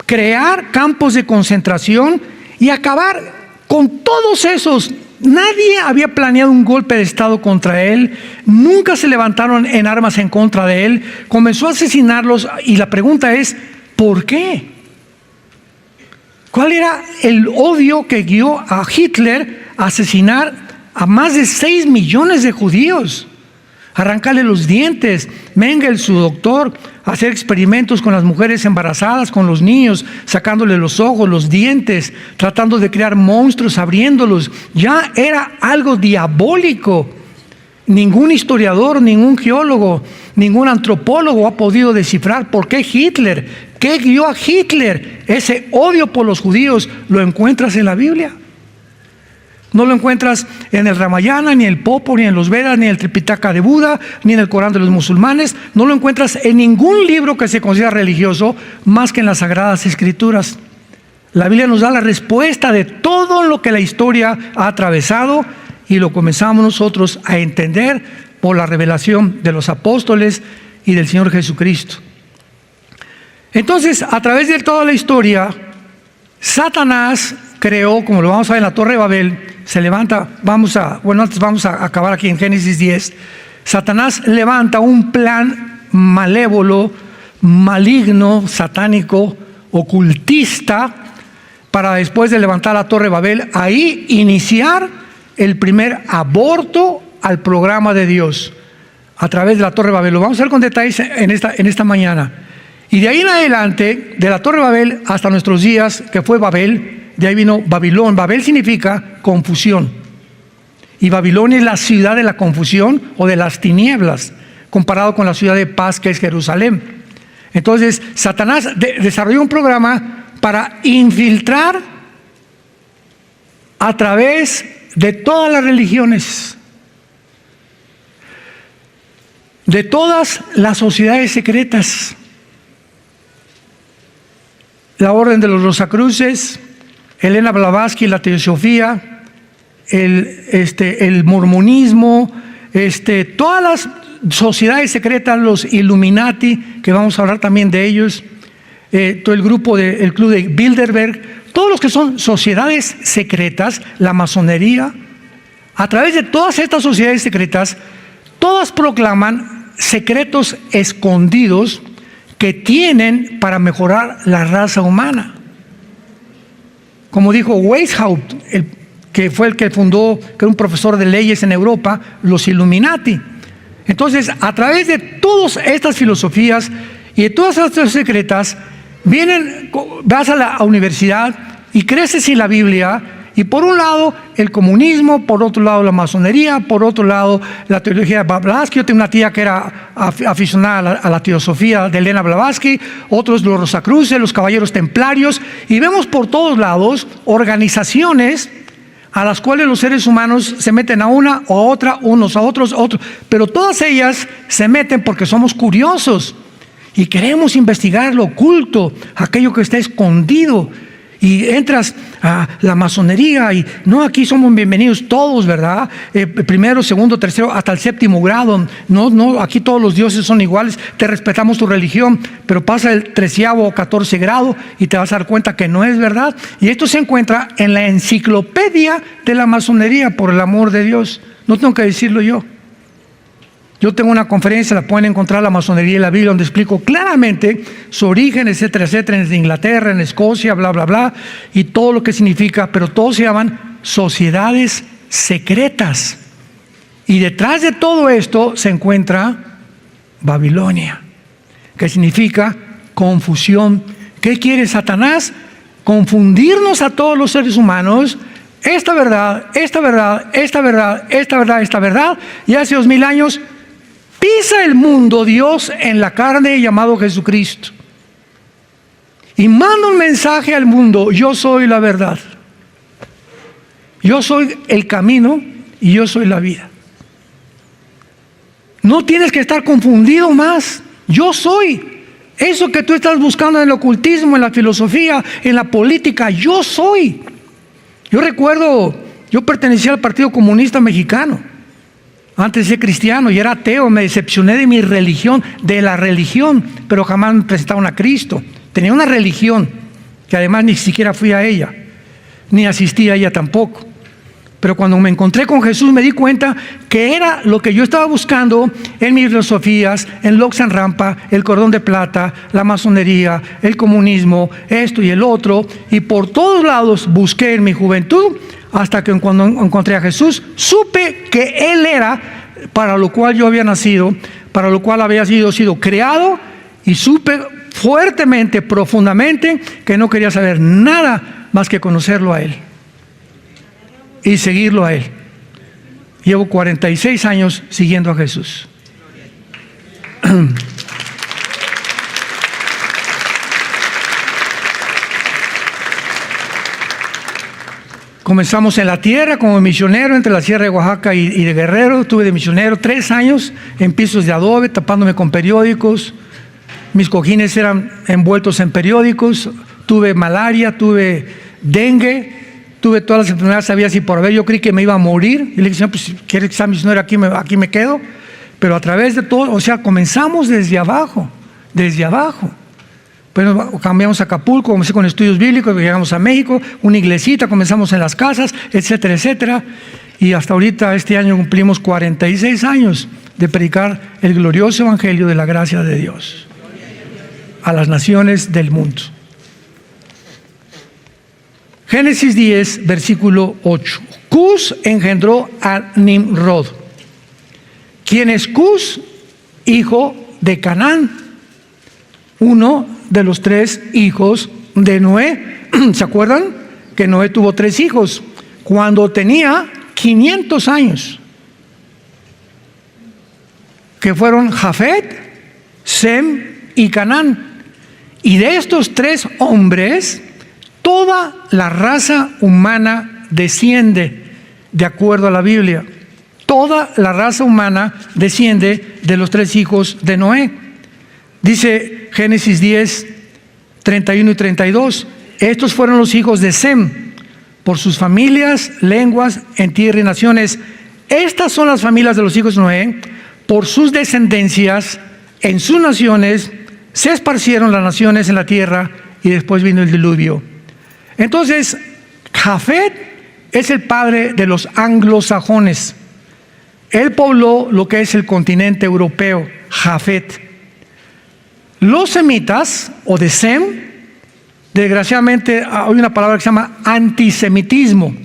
crear campos de concentración y acabar con todos esos? Nadie había planeado un golpe de Estado contra él, nunca se levantaron en armas en contra de él, comenzó a asesinarlos y la pregunta es, ¿por qué? ¿Cuál era el odio que guió a Hitler a asesinar a más de 6 millones de judíos? Arrancarle los dientes, Mengele, su doctor, hacer experimentos con las mujeres embarazadas, con los niños, sacándole los ojos, los dientes, tratando de crear monstruos, abriéndolos. Ya era algo diabólico. Ningún historiador, ningún geólogo, ningún antropólogo ha podido descifrar por qué Hitler, qué guió a Hitler. Ese odio por los judíos lo encuentras en la Biblia. No lo encuentras en el Ramayana, ni en el Popo, ni en los Vedas, ni en el Tripitaka de Buda, ni en el Corán de los musulmanes. No lo encuentras en ningún libro que se considera religioso, más que en las Sagradas Escrituras. La Biblia nos da la respuesta de todo lo que la historia ha atravesado y lo comenzamos nosotros a entender por la revelación de los apóstoles y del Señor Jesucristo. Entonces, a través de toda la historia, Satanás creó, como lo vamos a ver en la Torre de Babel, se levanta, vamos a acabar aquí en Génesis 10. Satanás levanta un plan malévolo, maligno, satánico, ocultista, para después de levantar la Torre de Babel, ahí iniciar el primer aborto al programa de Dios a través de la Torre de Babel. Lo vamos a ver con detalles en esta mañana. Y de ahí en adelante, de la Torre de Babel hasta nuestros días, que fue Babel, de ahí vino Babilón. Babel significa confusión. Y Babilonia es la ciudad de la confusión o de las tinieblas, comparado con la ciudad de paz que es Jerusalén. Entonces, Satanás desarrolló un programa para infiltrar a través de todas las religiones, de todas las sociedades secretas. La Orden de los Rosacruces, Elena Blavatsky, la Teosofía, el mormonismo, todas las sociedades secretas, los Illuminati, que vamos a hablar también de ellos, todo el grupo el club de Bilderberg, todos los que son sociedades secretas, la masonería. A través de todas estas sociedades secretas, todas proclaman secretos escondidos que tienen para mejorar la raza humana. Como dijo Weishaupt, que fue el que fundó, que era un profesor de leyes en Europa, los Illuminati. Entonces, a través de todas estas filosofías y de todas estas secretas, vas a la universidad y creces sin la Biblia, y por un lado el comunismo, por otro lado la masonería, por otro lado la teología de Blavatsky. Yo tengo una tía que era aficionada a la teosofía de Elena Blavatsky, otros los Rosacruces, los caballeros templarios, y vemos por todos lados organizaciones a las cuales los seres humanos se meten a una o a otra, unos a otros, pero todas ellas se meten porque somos curiosos y queremos investigar lo oculto, aquello que está escondido. Y entras a la masonería y no, aquí somos bienvenidos todos, ¿verdad? Primero, segundo, tercero, hasta el séptimo grado. No, aquí todos los dioses son iguales, te respetamos tu religión, pero pasa el 13º o 14 grado y te vas a dar cuenta que no es verdad. Y esto se encuentra en la enciclopedia de la masonería, por el amor de Dios. No tengo que decirlo yo. Yo tengo una conferencia, la pueden encontrar, la masonería y la Biblia, donde explico claramente su origen, etcétera, etcétera, en Inglaterra, en Escocia, bla, bla, bla, y todo lo que significa, pero todos se llaman sociedades secretas. Y detrás de todo esto se encuentra Babilonia, que significa confusión. ¿Qué quiere Satanás? Confundirnos a todos los seres humanos. Esta verdad, y hace 2000 años, pisa el mundo Dios en la carne llamado Jesucristo y manda un mensaje al mundo: yo soy la verdad, yo soy el camino y yo soy la vida. No tienes que estar confundido más. Yo soy eso que tú estás buscando en el ocultismo, en la filosofía, en la política. Yo soy. Yo recuerdo, yo pertenecía al Partido Comunista Mexicano antes de ser cristiano, y era ateo. Me decepcioné de mi religión, de la religión, pero jamás me presentaron a Cristo. Tenía una religión que además ni siquiera fui a ella, ni asistí a ella tampoco. Pero cuando me encontré con Jesús me di cuenta que era lo que yo estaba buscando en mis filosofías, en Lox and Rampa, el cordón de plata, la masonería, el comunismo, esto y el otro, y por todos lados busqué en mi juventud, hasta que cuando encontré a Jesús, supe que Él era para lo cual yo había nacido, para lo cual había sido creado, y supe fuertemente, profundamente, que no quería saber nada más que conocerlo a Él y seguirlo a Él. Llevo 46 años siguiendo a Jesús. Comenzamos en la tierra como misionero entre la Sierra de Oaxaca y de Guerrero. Estuve de misionero 3 años en pisos de adobe, tapándome con periódicos. Mis cojines eran envueltos en periódicos. Tuve malaria, tuve dengue, tuve todas las enfermedades sabidas y por haber. Yo creí que me iba a morir. Y le dije: Señor, pues si quieres que sea misionero, aquí me quedo. Pero a través de todo, o sea, comenzamos desde abajo. Bueno, cambiamos a Acapulco, comencé con estudios bíblicos, llegamos a México, una iglesita, comenzamos en las casas, etcétera, etcétera. Y hasta ahorita, este año, cumplimos 46 años de predicar el glorioso evangelio de la gracia de Dios a las naciones del mundo. Génesis 10, versículo 8. Cus engendró a Nimrod. ¿Quién es Cus? Hijo de Canaán, uno de los 3 hijos de Noé. ¿Se acuerdan? Que Noé tuvo 3 hijos cuando tenía 500 años, que fueron Jafet, Sem y Canaán. Y de estos 3 hombres, toda la raza humana desciende, de acuerdo a la Biblia. Toda la raza humana desciende de los 3 hijos de Noé. Dice Génesis 10, 31 y 32. Estos fueron los hijos de Sem, por sus familias, lenguas, en tierra y naciones. Estas son las familias de los hijos de Noé, por sus descendencias, en sus naciones, se esparcieron las naciones en la tierra, y después vino el diluvio. Entonces, Jafet es el padre de los anglosajones. Él pobló lo que es el continente europeo, Jafet. Los semitas, o de Sem, desgraciadamente hay una palabra que se llama antisemitismo,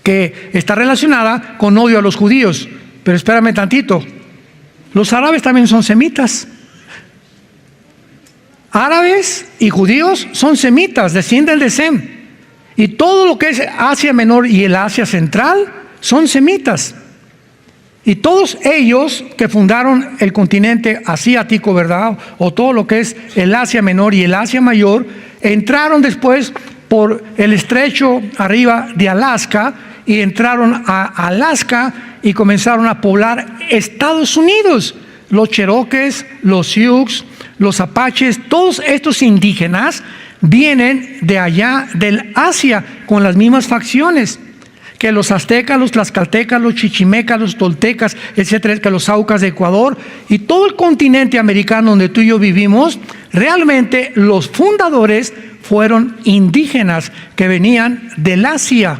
que está relacionada con odio a los judíos. Pero espérame tantito, los árabes también son semitas. Árabes y judíos son semitas, descienden de Sem. Y todo lo que es Asia Menor y el Asia Central son semitas. Y todos ellos que fundaron el continente asiático, ¿verdad? O todo lo que es el Asia Menor y el Asia Mayor, entraron después por el estrecho arriba de Alaska y entraron a Alaska y comenzaron a poblar Estados Unidos. Los cherokees, los sioux, los apaches, todos estos indígenas vienen de allá del Asia con las mismas facciones que los aztecas, los tlaxcaltecas, los chichimecas, los toltecas, etcétera, que los aucas de Ecuador y todo el continente americano donde tú y yo vivimos. Realmente los fundadores fueron indígenas que venían del Asia.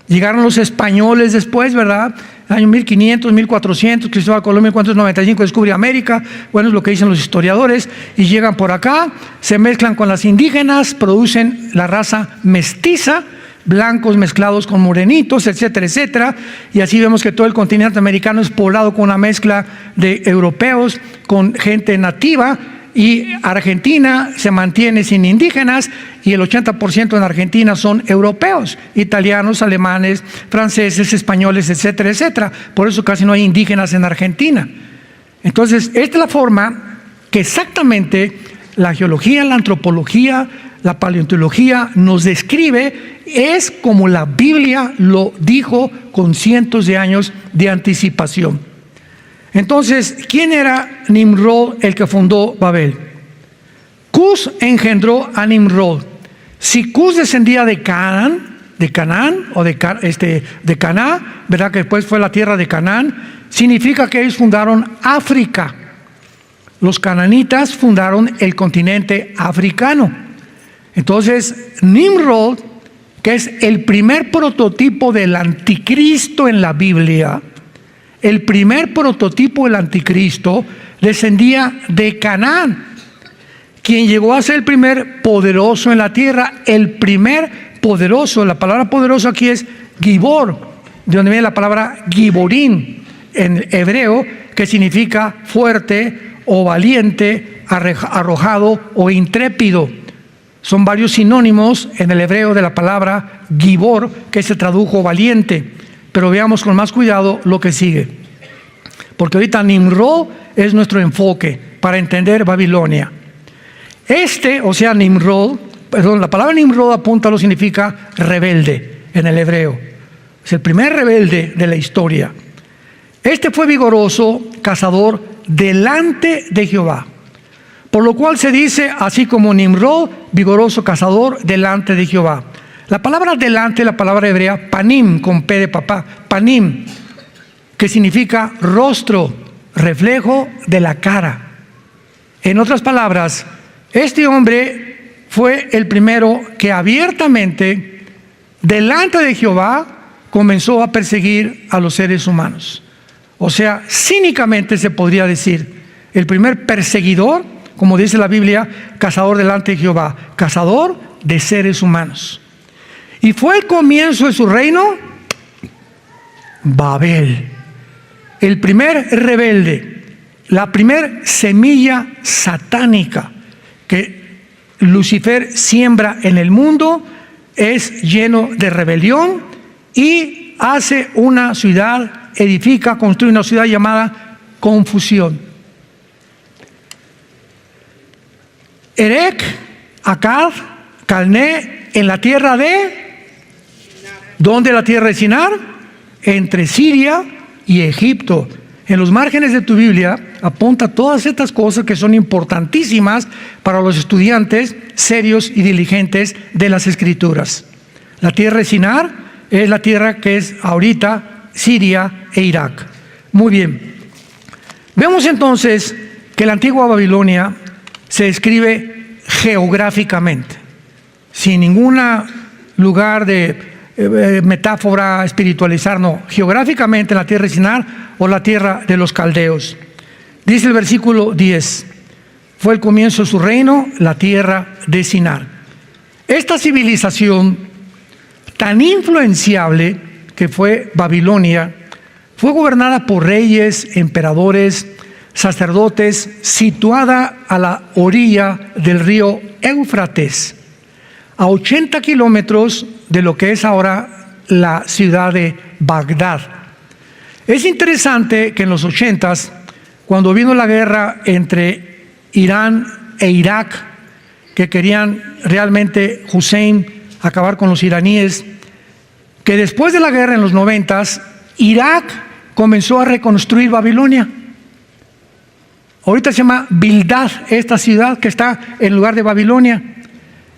Llegaron los españoles después, ¿verdad? Año 1500, 1400, Cristóbal Colón 1495 descubre América, bueno, es lo que dicen los historiadores, y llegan por acá, se mezclan con las indígenas, producen la raza mestiza, blancos mezclados con morenitos, etcétera, etcétera, y así vemos que todo el continente americano es poblado con una mezcla de europeos, con gente nativa, y Argentina se mantiene sin indígenas, y el 80% en Argentina son europeos, italianos, alemanes, franceses, españoles, etcétera, etcétera. Por eso casi no hay indígenas en Argentina. Entonces, esta es la forma que exactamente la geología, la antropología, la paleontología nos describe, es como la Biblia lo dijo con cientos de años de anticipación. Entonces, ¿quién era Nimrod, el que fundó Babel? Cus engendró a Nimrod. Si Cus descendía de Canaán, o de Caná, ¿verdad? Que después fue la tierra de Canaán, significa que ellos fundaron África. Los cananitas fundaron el continente africano. Entonces, Nimrod, que es el primer prototipo del anticristo en la Biblia, el primer prototipo del anticristo descendía de Canaán, quien llegó a ser el primer poderoso en la tierra, el primer poderoso. La palabra poderoso aquí es Gibor, de donde viene la palabra Giborín en hebreo, que significa fuerte o valiente, arrojado o intrépido. Son varios sinónimos en el hebreo de la palabra Gibor, que se tradujo valiente. Pero veamos con más cuidado lo que sigue. Porque ahorita Nimrod es nuestro enfoque para entender Babilonia. O sea, Nimrod, la palabra Nimrod apúntalo, significa rebelde en el hebreo. Es el primer rebelde de la historia. Este fue vigoroso cazador delante de Jehová. Por lo cual se dice, así como Nimrod, vigoroso cazador delante de Jehová. La palabra delante, la palabra hebrea, panim, con P de papá, panim, que significa rostro, reflejo de la cara. En otras palabras, este hombre fue el primero que abiertamente, delante de Jehová, comenzó a perseguir a los seres humanos. O sea, cínicamente se podría decir, el primer perseguidor, como dice la Biblia, cazador delante de Jehová, cazador de seres humanos. Y fue el comienzo de su reino Babel, el primer rebelde, la primer semilla satánica que Lucifer siembra en el mundo. Es lleno de rebelión y hace una ciudad, edifica, construye una ciudad llamada confusión. Erech, Akkad, Calné, en la tierra de... ¿Dónde la tierra de Sinar? Entre Siria y Egipto. En los márgenes de tu Biblia apunta todas estas cosas que son importantísimas para los estudiantes serios y diligentes de las Escrituras. La tierra de Sinar es la tierra que es ahorita Siria e Irak. Muy bien. Vemos entonces que la antigua Babilonia se describe geográficamente, sin ningún lugar de metáfora espiritualizar, no, geográficamente la tierra de Sinar o la tierra de los caldeos. Dice el versículo 10, fue el comienzo de su reino, la tierra de Sinar. Esta civilización tan influenciable que fue Babilonia, fue gobernada por reyes, emperadores, sacerdotes, situada a la orilla del río Éufrates, a 80 kilómetros de lo que es ahora la ciudad de Bagdad. Es interesante que en los 80s, cuando vino la guerra entre Irán e Irak, que querían realmente Hussein acabar con los iraníes, que después de la guerra en los 90s, Irak comenzó a reconstruir Babilonia. Ahorita se llama Bildad, esta ciudad que está en lugar de Babilonia.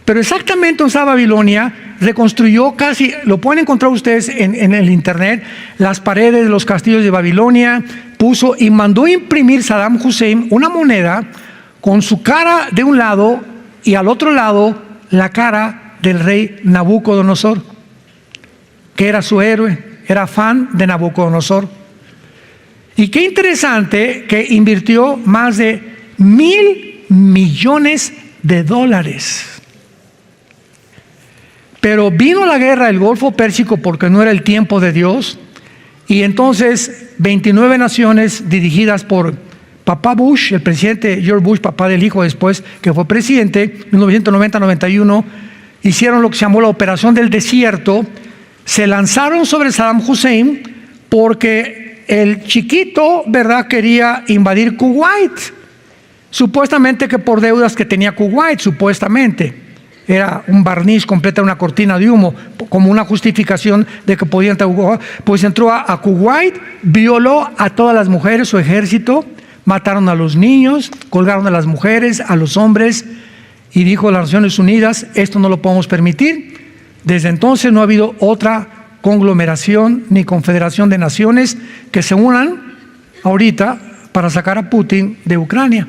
Pero exactamente donde está Babilonia, reconstruyó casi, lo pueden encontrar ustedes en el internet, las paredes de los castillos de Babilonia, puso y mandó imprimir Saddam Hussein una moneda con su cara de un lado y al otro lado la cara del rey Nabucodonosor, que era su héroe, era fan de Nabucodonosor. Y qué interesante que invirtió más de $1,000 millones. Pero vino la guerra del Golfo Pérsico porque no era el tiempo de Dios, y entonces 29 naciones dirigidas por papá Bush, el presidente George Bush, papá del hijo después que fue presidente, 1990-91, hicieron lo que se llamó la Operación del Desierto, se lanzaron sobre Saddam Hussein porque el chiquito, ¿verdad?, quería invadir Kuwait, supuestamente que por deudas que tenía Kuwait, supuestamente. Era un barniz completa, una cortina de humo, como una justificación de que podían entrar. Pues entró a Kuwait, violó a todas las mujeres, su ejército, mataron a los niños, colgaron a las mujeres, a los hombres, y dijo las Naciones Unidas, esto no lo podemos permitir. Desde entonces no ha habido otra conglomeración ni confederación de naciones que se unan ahorita para sacar a Putin de Ucrania.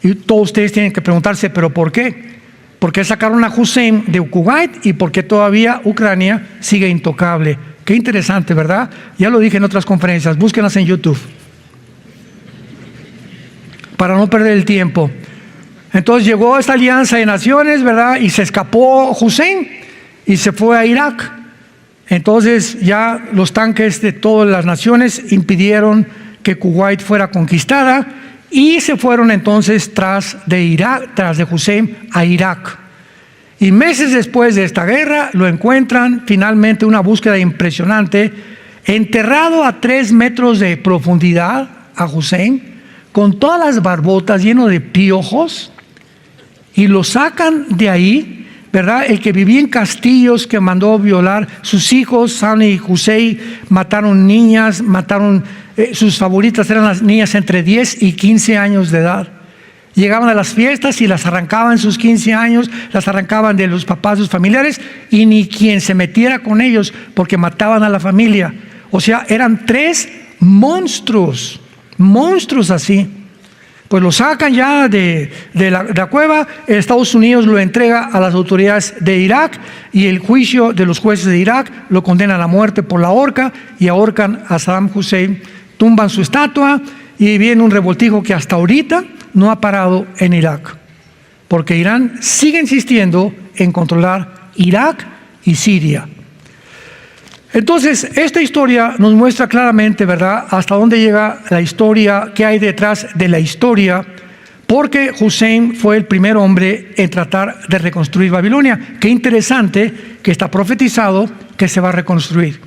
Y todos ustedes tienen que preguntarse, ¿pero por qué? ¿Por qué sacaron a Hussein de Kuwait y por qué todavía Ucrania sigue intocable? Qué interesante, ¿verdad? Ya lo dije en otras conferencias, búsquenlas en YouTube para no perder el tiempo. Entonces llegó esta alianza de naciones, ¿verdad? Y se escapó Hussein y se fue a Irak. Entonces ya los tanques de todas las naciones impidieron que Kuwait fuera conquistada y se fueron entonces tras de Hussein a Irak. Y meses después de esta guerra lo encuentran finalmente, una búsqueda impresionante, enterrado a 3 metros de profundidad a Hussein, con todas las barbotas, lleno de piojos, y lo sacan de ahí, ¿verdad? El que vivía en castillos, que mandó violar sus hijos, Sani y Hussein, mataron niñas, sus favoritas eran las niñas entre 10 y 15 años de edad. Llegaban a las fiestas y las arrancaban sus 15 años, las arrancaban de los papás, sus familiares, y ni quien se metiera con ellos, porque mataban a la familia. O sea, eran 3 monstruos así. Pues lo sacan ya de la cueva. Estados Unidos lo entrega a las autoridades de Irak, y el juicio de los jueces de Irak lo condena a la muerte por la horca, y ahorcan a Saddam Hussein, tumban su estatua, y viene un revoltijo que hasta ahorita no ha parado en Irak, porque Irán sigue insistiendo en controlar Irak y Siria. Entonces, esta historia nos muestra claramente, ¿verdad?, hasta dónde llega la historia, qué hay detrás de la historia, porque Hussein fue el primer hombre en tratar de reconstruir Babilonia. Qué interesante que está profetizado que se va a reconstruir.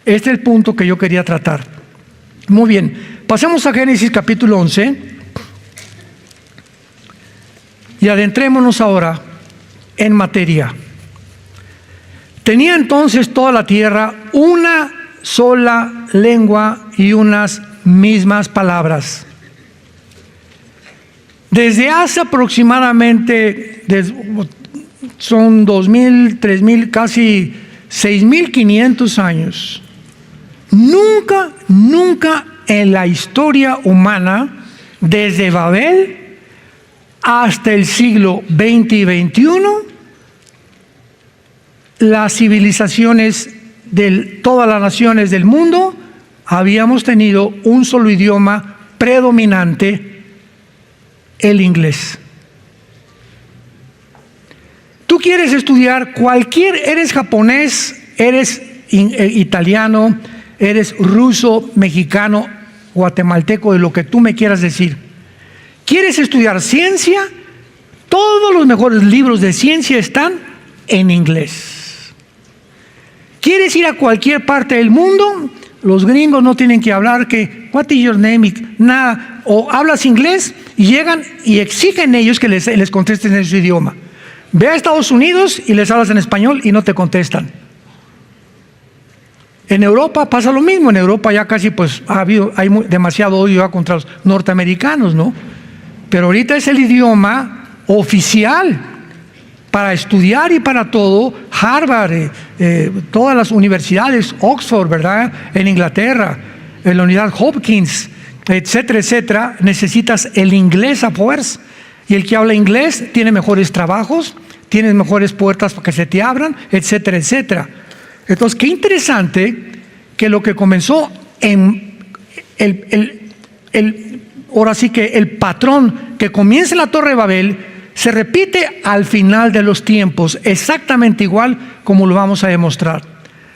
Este es el punto que yo quería tratar. Muy bien, pasemos a Génesis capítulo 11 y adentrémonos ahora en materia. Tenía entonces toda la tierra una sola lengua y unas mismas palabras. Desde hace aproximadamente, son 2.000, 3.000, casi 6.500 años, nunca en la historia humana, desde Babel hasta el siglo XX y XXI, las civilizaciones de todas las naciones del mundo habíamos tenido un solo idioma predominante, el inglés. Tú quieres estudiar eres japonés, eres italiano, eres ruso, mexicano, guatemalteco, de lo que tú me quieras decir. ¿Quieres estudiar ciencia? Todos los mejores libros de ciencia están en inglés. ¿Quieres ir a cualquier parte del mundo? Los gringos no tienen que hablar que, what is your name? Nada. O hablas inglés y llegan y exigen ellos que les contesten en su idioma. Ve a Estados Unidos y les hablas en español y no te contestan. En Europa pasa lo mismo. En Europa ya casi pues hay demasiado odio ya contra los norteamericanos, ¿no? Pero ahorita es el idioma oficial para estudiar y para todo. Harvard, todas las universidades, Oxford, ¿verdad?, en Inglaterra, en la Unidad Hopkins, etcétera, etcétera, necesitas el inglés a fuerza. Y el que habla inglés tiene mejores trabajos, tiene mejores puertas para que se te abran, etcétera, etcétera. Entonces, qué interesante que lo que comenzó en ahora sí que el patrón que comienza en la Torre de Babel se repite al final de los tiempos, exactamente igual como lo vamos a demostrar.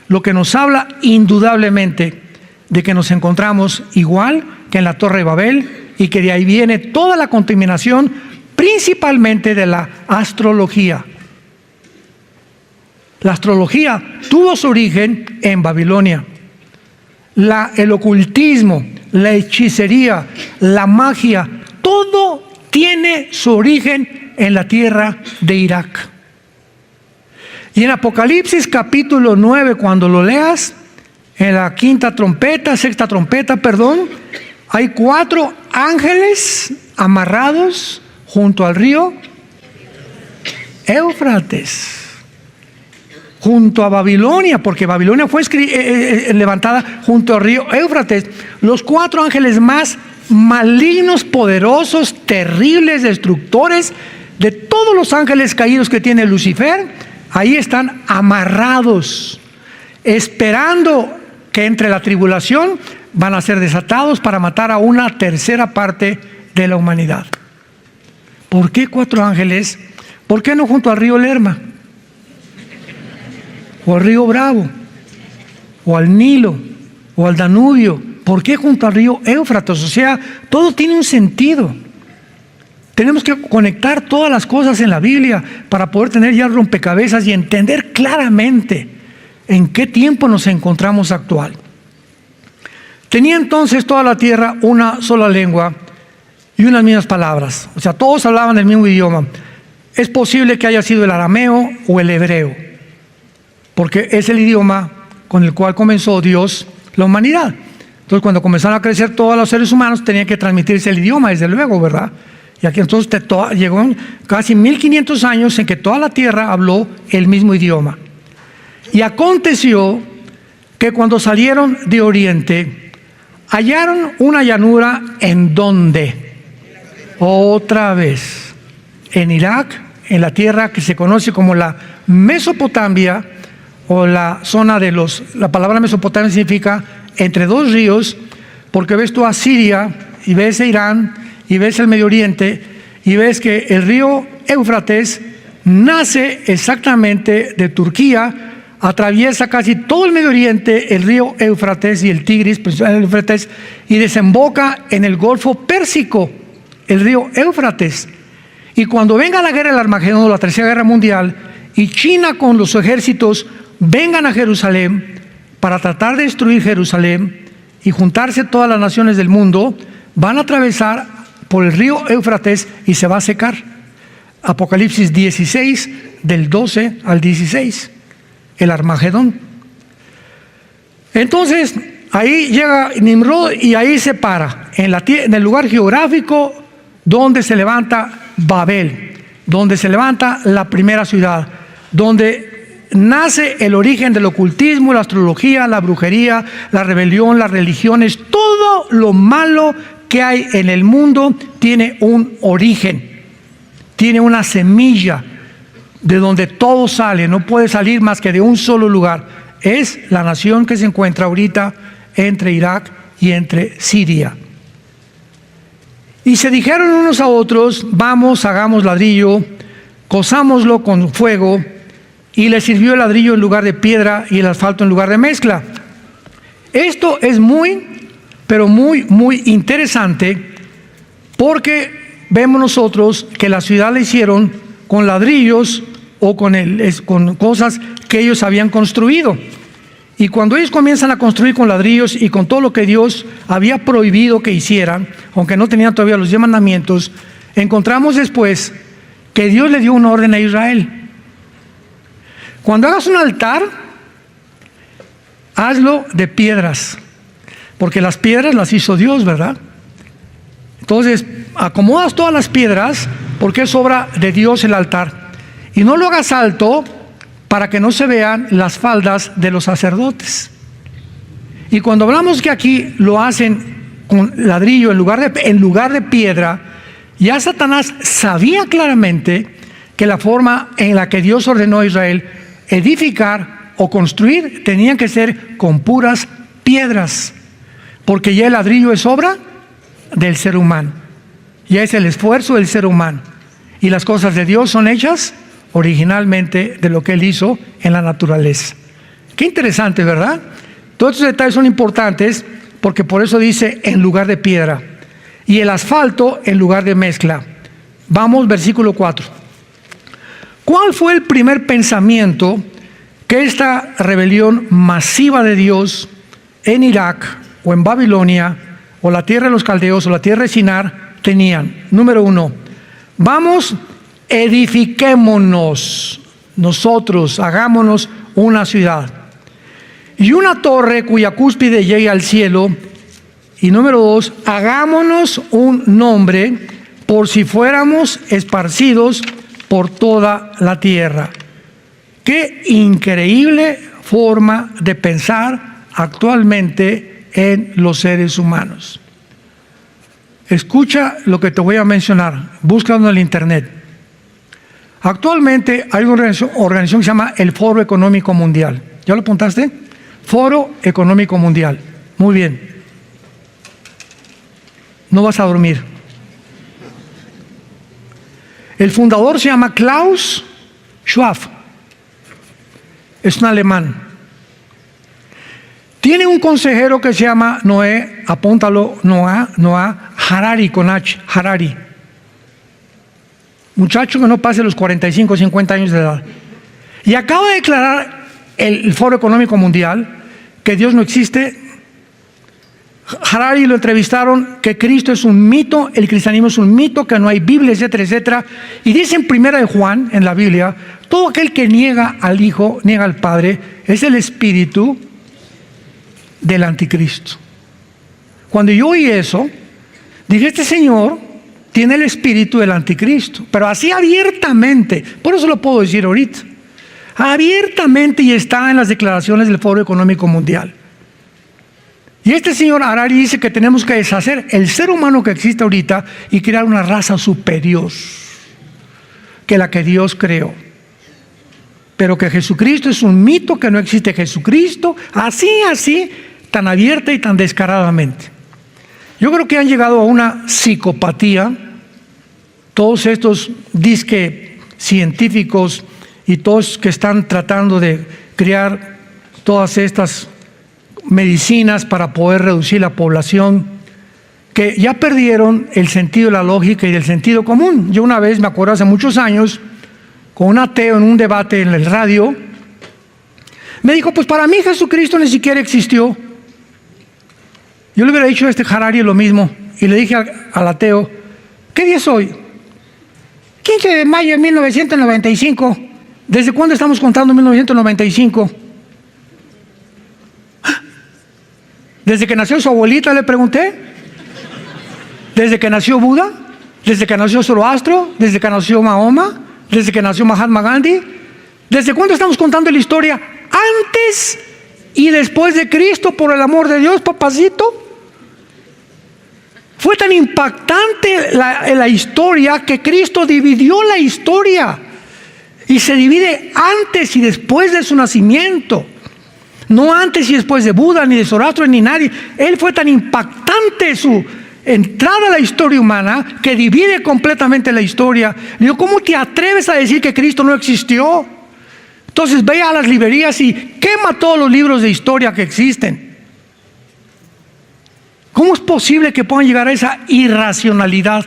Lo que nos habla indudablemente de que nos encontramos igual que en la Torre de Babel y que de ahí viene toda la contaminación, principalmente de la astrología. La astrología tuvo su origen en Babilonia. El ocultismo, la hechicería, la magia, todo tiene su origen en la tierra de Irak. Y en Apocalipsis capítulo 9, cuando lo leas, en la sexta trompeta, hay 4 ángeles amarrados junto al río Éufrates, junto a Babilonia, porque Babilonia fue levantada junto al río Éufrates. Los 4 ángeles más malignos, poderosos, terribles, destructores de todos los ángeles caídos que tiene Lucifer, ahí están amarrados, esperando que entre la tribulación van a ser desatados para matar a una tercera parte de la humanidad. ¿Por qué 4 ángeles? ¿Por qué no junto al río Lerma? O al río Bravo, o al Nilo, o al Danubio. ¿Por qué junto al río Éufrates? O sea, todo tiene un sentido. Tenemos que conectar todas las cosas en la Biblia para poder tener ya rompecabezas y entender claramente en qué tiempo nos encontramos actual. Tenía entonces toda la tierra una sola lengua y unas mismas palabras. O sea, todos hablaban el mismo idioma. Es posible que haya sido el arameo o el hebreo, porque es el idioma con el cual comenzó Dios la humanidad. Entonces, cuando comenzaron a crecer todos los seres humanos, tenían que transmitirse el idioma, desde luego, ¿verdad? Y aquí entonces llegó casi 1500 años en que toda la tierra habló el mismo idioma. Y aconteció que cuando salieron de Oriente, hallaron una llanura ¿en dónde? Otra vez, en Irak, en la tierra que se conoce como la Mesopotamia, o la zona la palabra Mesopotamia significa entre 2 ríos, porque ves tú a Siria, y ves a Irán, y ves el Medio Oriente, y ves que el río Éufrates nace exactamente de Turquía atraviesa casi todo el Medio Oriente, el río Éufrates y el Tigris, el Éufrates, y desemboca en el Golfo Pérsico, el río Éufrates. Y cuando venga la guerra del Armagedón, la Tercera Guerra Mundial, y China con los ejércitos vengan a Jerusalén para tratar de destruir Jerusalén y juntarse todas las naciones del mundo, van a atravesar por el río Éufrates y se va a secar. Apocalipsis 16, del 12 al 16, el Armagedón. Entonces, ahí llega Nimrod y ahí se para, en el lugar geográfico donde se levanta Babel, donde se levanta la primera ciudad, donde nace el origen del ocultismo, la astrología, la brujería, la rebelión, las religiones. Todo lo malo que hay en el mundo tiene un origen, tiene una semilla de donde todo sale. No puede salir más que de un solo lugar. Es la nación que se encuentra ahorita entre Irak y entre Siria. Y se dijeron unos a otros: vamos, hagamos ladrillo, cozámoslo con fuego. Y le sirvió el ladrillo en lugar de piedra y el asfalto en lugar de mezcla. Esto es pero muy interesante, porque vemos nosotros que la ciudad la hicieron con ladrillos o con cosas que ellos habían construido. Y cuando ellos comienzan a construir con ladrillos y con todo lo que Dios había prohibido que hicieran, aunque no tenían todavía los 10 mandamientos, encontramos después que Dios le dio una orden a Israel. Cuando hagas un altar, hazlo de piedras, porque las piedras las hizo Dios, ¿verdad? Entonces, acomodas todas las piedras, porque es obra de Dios el altar. Y no lo hagas alto para que no se vean las faldas de los sacerdotes. Y cuando hablamos que aquí lo hacen con ladrillo en lugar de piedra, ya Satanás sabía claramente que la forma en la que Dios ordenó a Israel edificar o construir tenían que ser con puras piedras, porque ya el ladrillo es obra del ser humano, ya es el esfuerzo del ser humano, y las cosas de Dios son hechas originalmente de lo que Él hizo en la naturaleza. Qué interesante, ¿verdad? Todos estos detalles son importantes, porque por eso dice en lugar de piedra, y el asfalto en lugar de mezcla. Vamos, versículo 4. ¿Cuál fue el primer pensamiento que esta rebelión masiva de Dios en Irak o en Babilonia o la tierra de los caldeos o la tierra de Sinar tenían? Número 1, vamos, edifiquémonos nosotros, hagámonos una ciudad y una torre cuya cúspide llegue al cielo. Y número 2, hagámonos un nombre por si fuéramos esparcidos por toda la tierra. Qué increíble forma de pensar actualmente en los seres humanos. Escucha lo que te voy a mencionar, búscalo en el internet. Actualmente hay una organización que se llama el Foro Económico Mundial. ¿Ya lo apuntaste? Foro Económico Mundial. Muy bien. No vas a dormir. El fundador se llama Klaus Schwab. Es un alemán. Tiene un consejero que se llama Noé, apúntalo, Noah Harari con H, Harari. Muchacho que no pase los 45 o 50 años de edad. Y acaba de declarar el Foro Económico Mundial que Dios no existe. Harari lo entrevistaron, que Cristo es un mito, el cristianismo es un mito, que no hay Biblia, etcétera, etcétera. Y dice en Primera de Juan, en la Biblia, todo aquel que niega al Hijo, niega al Padre, es el espíritu del anticristo. Cuando yo oí eso, dije, este señor tiene el espíritu del anticristo, pero así abiertamente. Por eso lo puedo decir ahorita, abiertamente, y está en las declaraciones del Foro Económico Mundial. Y este señor Harari dice que tenemos que deshacer el ser humano que existe ahorita y crear una raza superior que la que Dios creó. Pero que Jesucristo es un mito, que no existe Jesucristo, así, tan abierta y tan descaradamente. Yo creo que han llegado a una psicopatía todos estos disque científicos y todos que están tratando de crear todas estas medicinas para poder reducir la población, que ya perdieron el sentido de la lógica y del sentido común. Yo una vez, me acuerdo hace muchos años, con un ateo en un debate en el radio, me dijo, pues para mí Jesucristo ni siquiera existió. Yo le hubiera dicho a este Harari lo mismo, y le dije al ateo, ¿qué día es hoy? 15 de mayo de 1995. ¿Desde cuándo estamos contando 1995? ¿Desde que nació su abuelita, le pregunté? ¿Desde que nació Buda? ¿Desde que nació Zoroastro? ¿Desde que nació Mahoma? ¿Desde que nació Mahatma Gandhi? ¿Desde cuándo estamos contando la historia? ¿Antes y después de Cristo, por el amor de Dios, papacito? Fue tan impactante la historia que Cristo dividió la historia y se divide antes y después de su nacimiento. No antes y después de Buda, ni de Zoroastro, ni nadie. Él fue tan impactante su entrada a la historia humana que divide completamente la historia. Le digo, ¿cómo te atreves a decir que Cristo no existió? Entonces ve a las librerías y quema todos los libros de historia que existen. ¿Cómo es posible que puedan llegar a esa irracionalidad?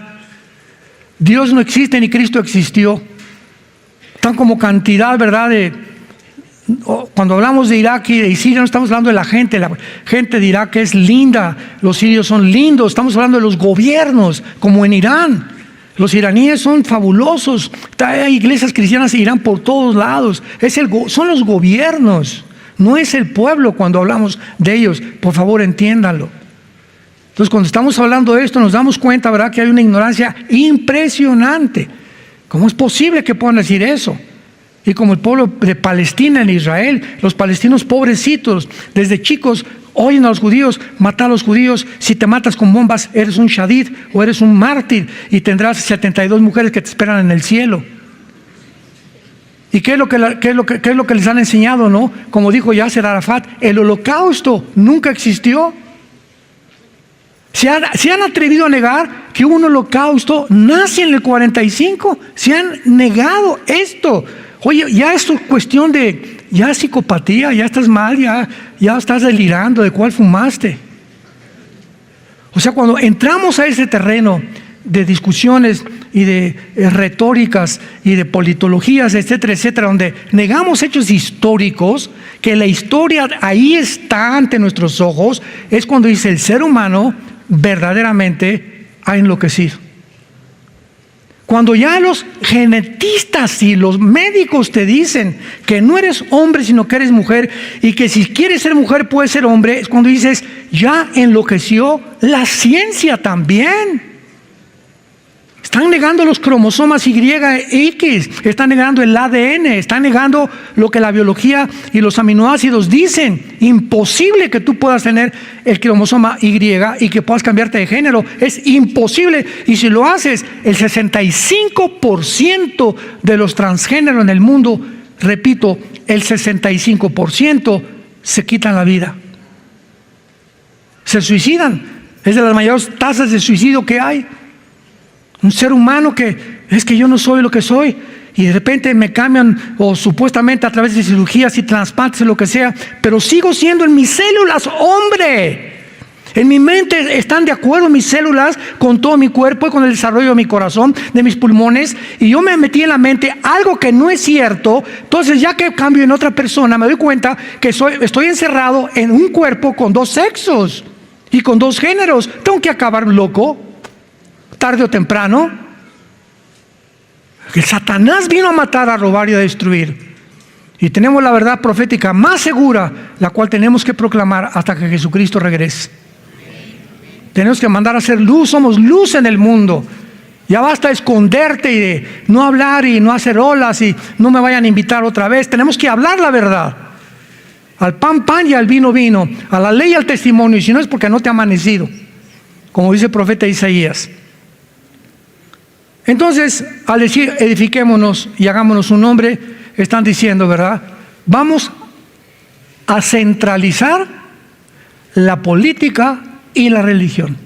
Dios no existe ni Cristo existió. Tan como cantidad, ¿verdad? Cuando hablamos de Irak y de Siria, no estamos hablando de la gente de Irak es linda, los sirios son lindos, estamos hablando de los gobiernos, como en Irán. Los iraníes son fabulosos, hay iglesias cristianas en Irán por todos lados, son los gobiernos, no es el pueblo cuando hablamos de ellos, por favor entiéndanlo. Entonces cuando estamos hablando de esto nos damos cuenta, ¿verdad?, que hay una ignorancia impresionante. ¿Cómo es posible que puedan decir eso? Y como el pueblo de Palestina en Israel, los palestinos pobrecitos, desde chicos, oyen a los judíos, matar a los judíos, si te matas con bombas, eres un shahid o eres un mártir y tendrás 72 mujeres que te esperan en el cielo. ¿Y qué es lo que les han enseñado, no? Como dijo Yasser Arafat, el holocausto nunca existió. Se han atrevido a negar que hubo un holocausto, nace en el 45, se han negado esto. Oye, ya es cuestión de, ya psicopatía, ya estás mal, ya estás delirando, ¿de cuál fumaste? O sea, cuando entramos a ese terreno de discusiones y de retóricas y de politologías, etcétera, etcétera, donde negamos hechos históricos, que la historia ahí está ante nuestros ojos, es cuando dice el ser humano verdaderamente ha enloquecido. Cuando ya los genetistas y los médicos te dicen que no eres hombre sino que eres mujer y que si quieres ser mujer puedes ser hombre, es cuando dices, ya enloqueció la ciencia también. Están negando los cromosomas Y e X, están negando el ADN, están negando lo que la biología y los aminoácidos dicen. Imposible que tú puedas tener el cromosoma Y y que puedas cambiarte de género. Es imposible. Y si lo haces, el 65% de los transgéneros en el mundo, repito, el 65% se quitan la vida. Se suicidan. Es de las mayores tasas de suicidio que hay. Un ser humano que es que yo no soy lo que soy y de repente me cambian o supuestamente a través de cirugías y trasplantes o lo que sea, pero sigo siendo en mis células hombre. En mi mente están de acuerdo mis células con todo mi cuerpo y con el desarrollo de mi corazón, de mis pulmones, y yo me metí en la mente algo que no es cierto. Entonces ya que cambio en otra persona me doy cuenta que estoy encerrado en un cuerpo con dos sexos y con dos géneros. Tengo que acabar loco tarde o temprano. El Satanás vino a matar, a robar y a destruir. Y tenemos la verdad profética más segura, la cual tenemos que proclamar hasta que Jesucristo regrese. Tenemos que mandar a hacer luz, somos luz en el mundo. Ya basta de esconderte y de no hablar y no hacer olas y no me vayan a invitar otra vez. Tenemos que hablar la verdad. Al pan, pan y al vino, vino. A la ley y al testimonio. Y si no es porque no te ha amanecido, como dice el profeta Isaías. Entonces, al decir edifiquémonos y hagámonos un nombre, están diciendo, ¿verdad? Vamos a centralizar la política y la religión.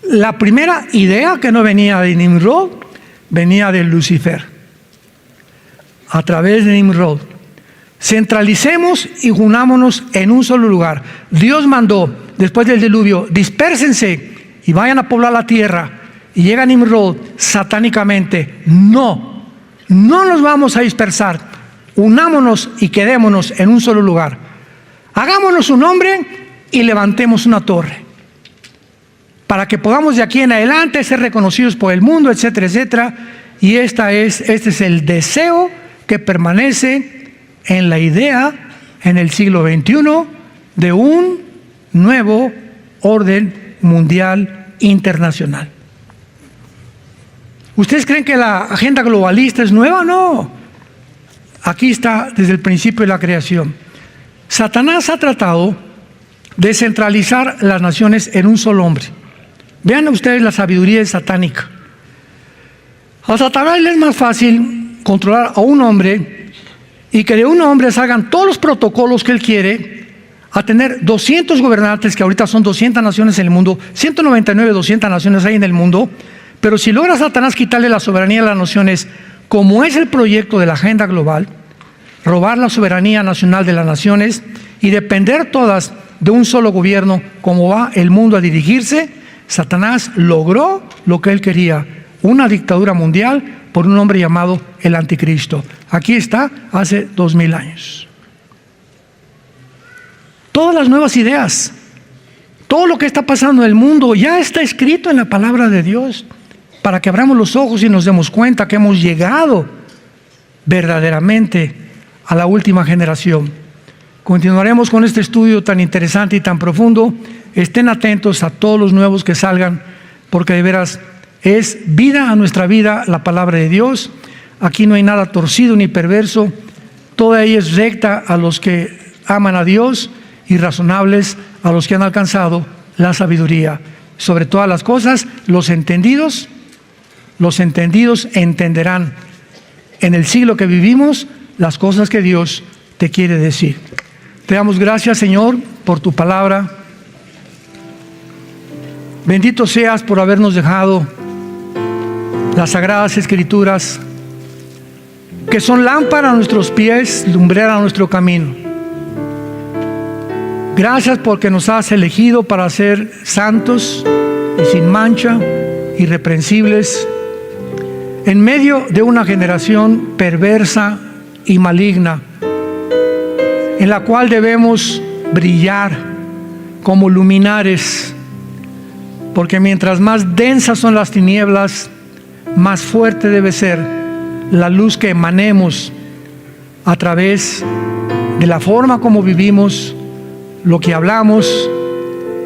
La primera idea, que no venía de Nimrod, venía de Lucifer. a través de Nimrod. Centralicemos y unámonos en un solo lugar. Dios mandó, después del diluvio, dispérsense y vayan a poblar la tierra. Y llega Nimrod satánicamente. No nos vamos a dispersar. Unámonos y quedémonos en un solo lugar. Hagámonos un nombre y levantemos una torre, para que podamos de aquí en adelante ser reconocidos por el mundo, etcétera, etcétera. Y este es el deseo que permanece en la idea en el siglo XXI de un nuevo orden mundial internacional. ¿Ustedes creen que la agenda globalista es nueva? No. Aquí está desde el principio de la creación. Satanás ha tratado de centralizar las naciones en un solo hombre. Vean ustedes la sabiduría satánica. A Satanás le es más fácil controlar a un hombre y que de un hombre salgan todos los protocolos que él quiere, a tener 200 gobernantes, que ahorita son 200 naciones en el mundo, 199, 200 naciones hay en el mundo. Pero si logra Satanás quitarle la soberanía a las naciones, como es el proyecto de la agenda global, robar la soberanía nacional de las naciones y depender todas de un solo gobierno, como va el mundo a dirigirse, Satanás logró lo que él quería, una dictadura mundial por un hombre llamado el Anticristo. Aquí está, hace 2000 años. Todas las nuevas ideas, todo lo que está pasando en el mundo ya está escrito en la palabra de Dios, para que abramos los ojos y nos demos cuenta que hemos llegado verdaderamente a la última generación. Continuaremos con este estudio tan interesante y tan profundo. Estén atentos a todos los nuevos que salgan, porque de veras es vida a nuestra vida la palabra de Dios. Aquí no hay nada torcido ni perverso. Toda ella es recta a los que aman a Dios y razonables a los que han alcanzado la sabiduría. Sobre todas las cosas, los entendidos entenderán en el siglo que vivimos las cosas que Dios te quiere decir. Te damos gracias, Señor, por tu palabra. Bendito seas por habernos dejado las sagradas escrituras, que son lámpara a nuestros pies, lumbrera a nuestro camino. Gracias porque nos has elegido para ser santos y sin mancha, irreprensibles, en medio de una generación perversa y maligna, en la cual debemos brillar como luminares, porque mientras más densas son las tinieblas, más fuerte debe ser la luz que emanemos a través de la forma como vivimos, lo que hablamos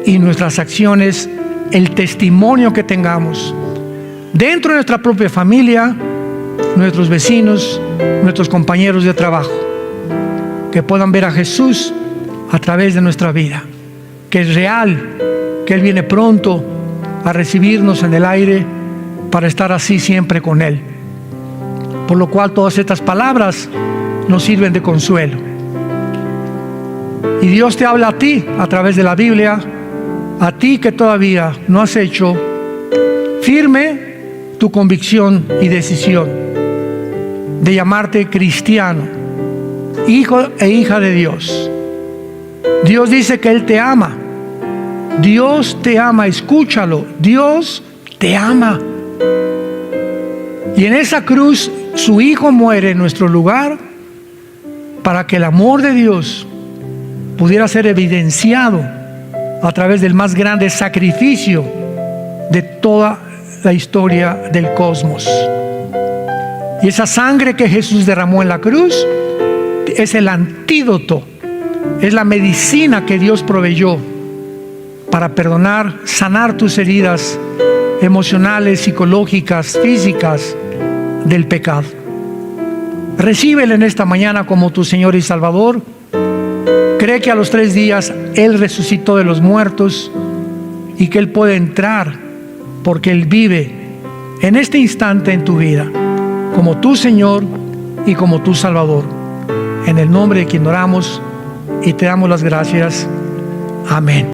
y nuestras acciones, el testimonio que tengamos dentro de nuestra propia familia, nuestros vecinos, nuestros compañeros de trabajo, que puedan ver a Jesús a través de nuestra vida, que es real, que Él viene pronto a recibirnos en el aire para estar así siempre con Él. Por lo cual todas estas palabras nos sirven de consuelo. Y Dios te habla a ti a través de la Biblia, a ti que todavía no has hecho firme tu convicción y decisión de llamarte cristiano, hijo e hija de Dios. Dios dice que Él te ama. Dios te ama, escúchalo. Dios te ama. Y en esa cruz su Hijo muere en nuestro lugar para que el amor de Dios pudiera ser evidenciado a través del más grande sacrificio de toda la historia del cosmos. Y esa sangre que Jesús derramó en la cruz es el antídoto, es la medicina que Dios proveyó para perdonar, sanar tus heridas emocionales, psicológicas, físicas del pecado. Recíbele en esta mañana como tu Señor y Salvador. Cree que a los 3 días Él resucitó de los muertos y que Él puede entrar porque Él vive en este instante en tu vida como tu Señor y como tu Salvador. En el nombre de quien oramos y te damos las gracias. Amén.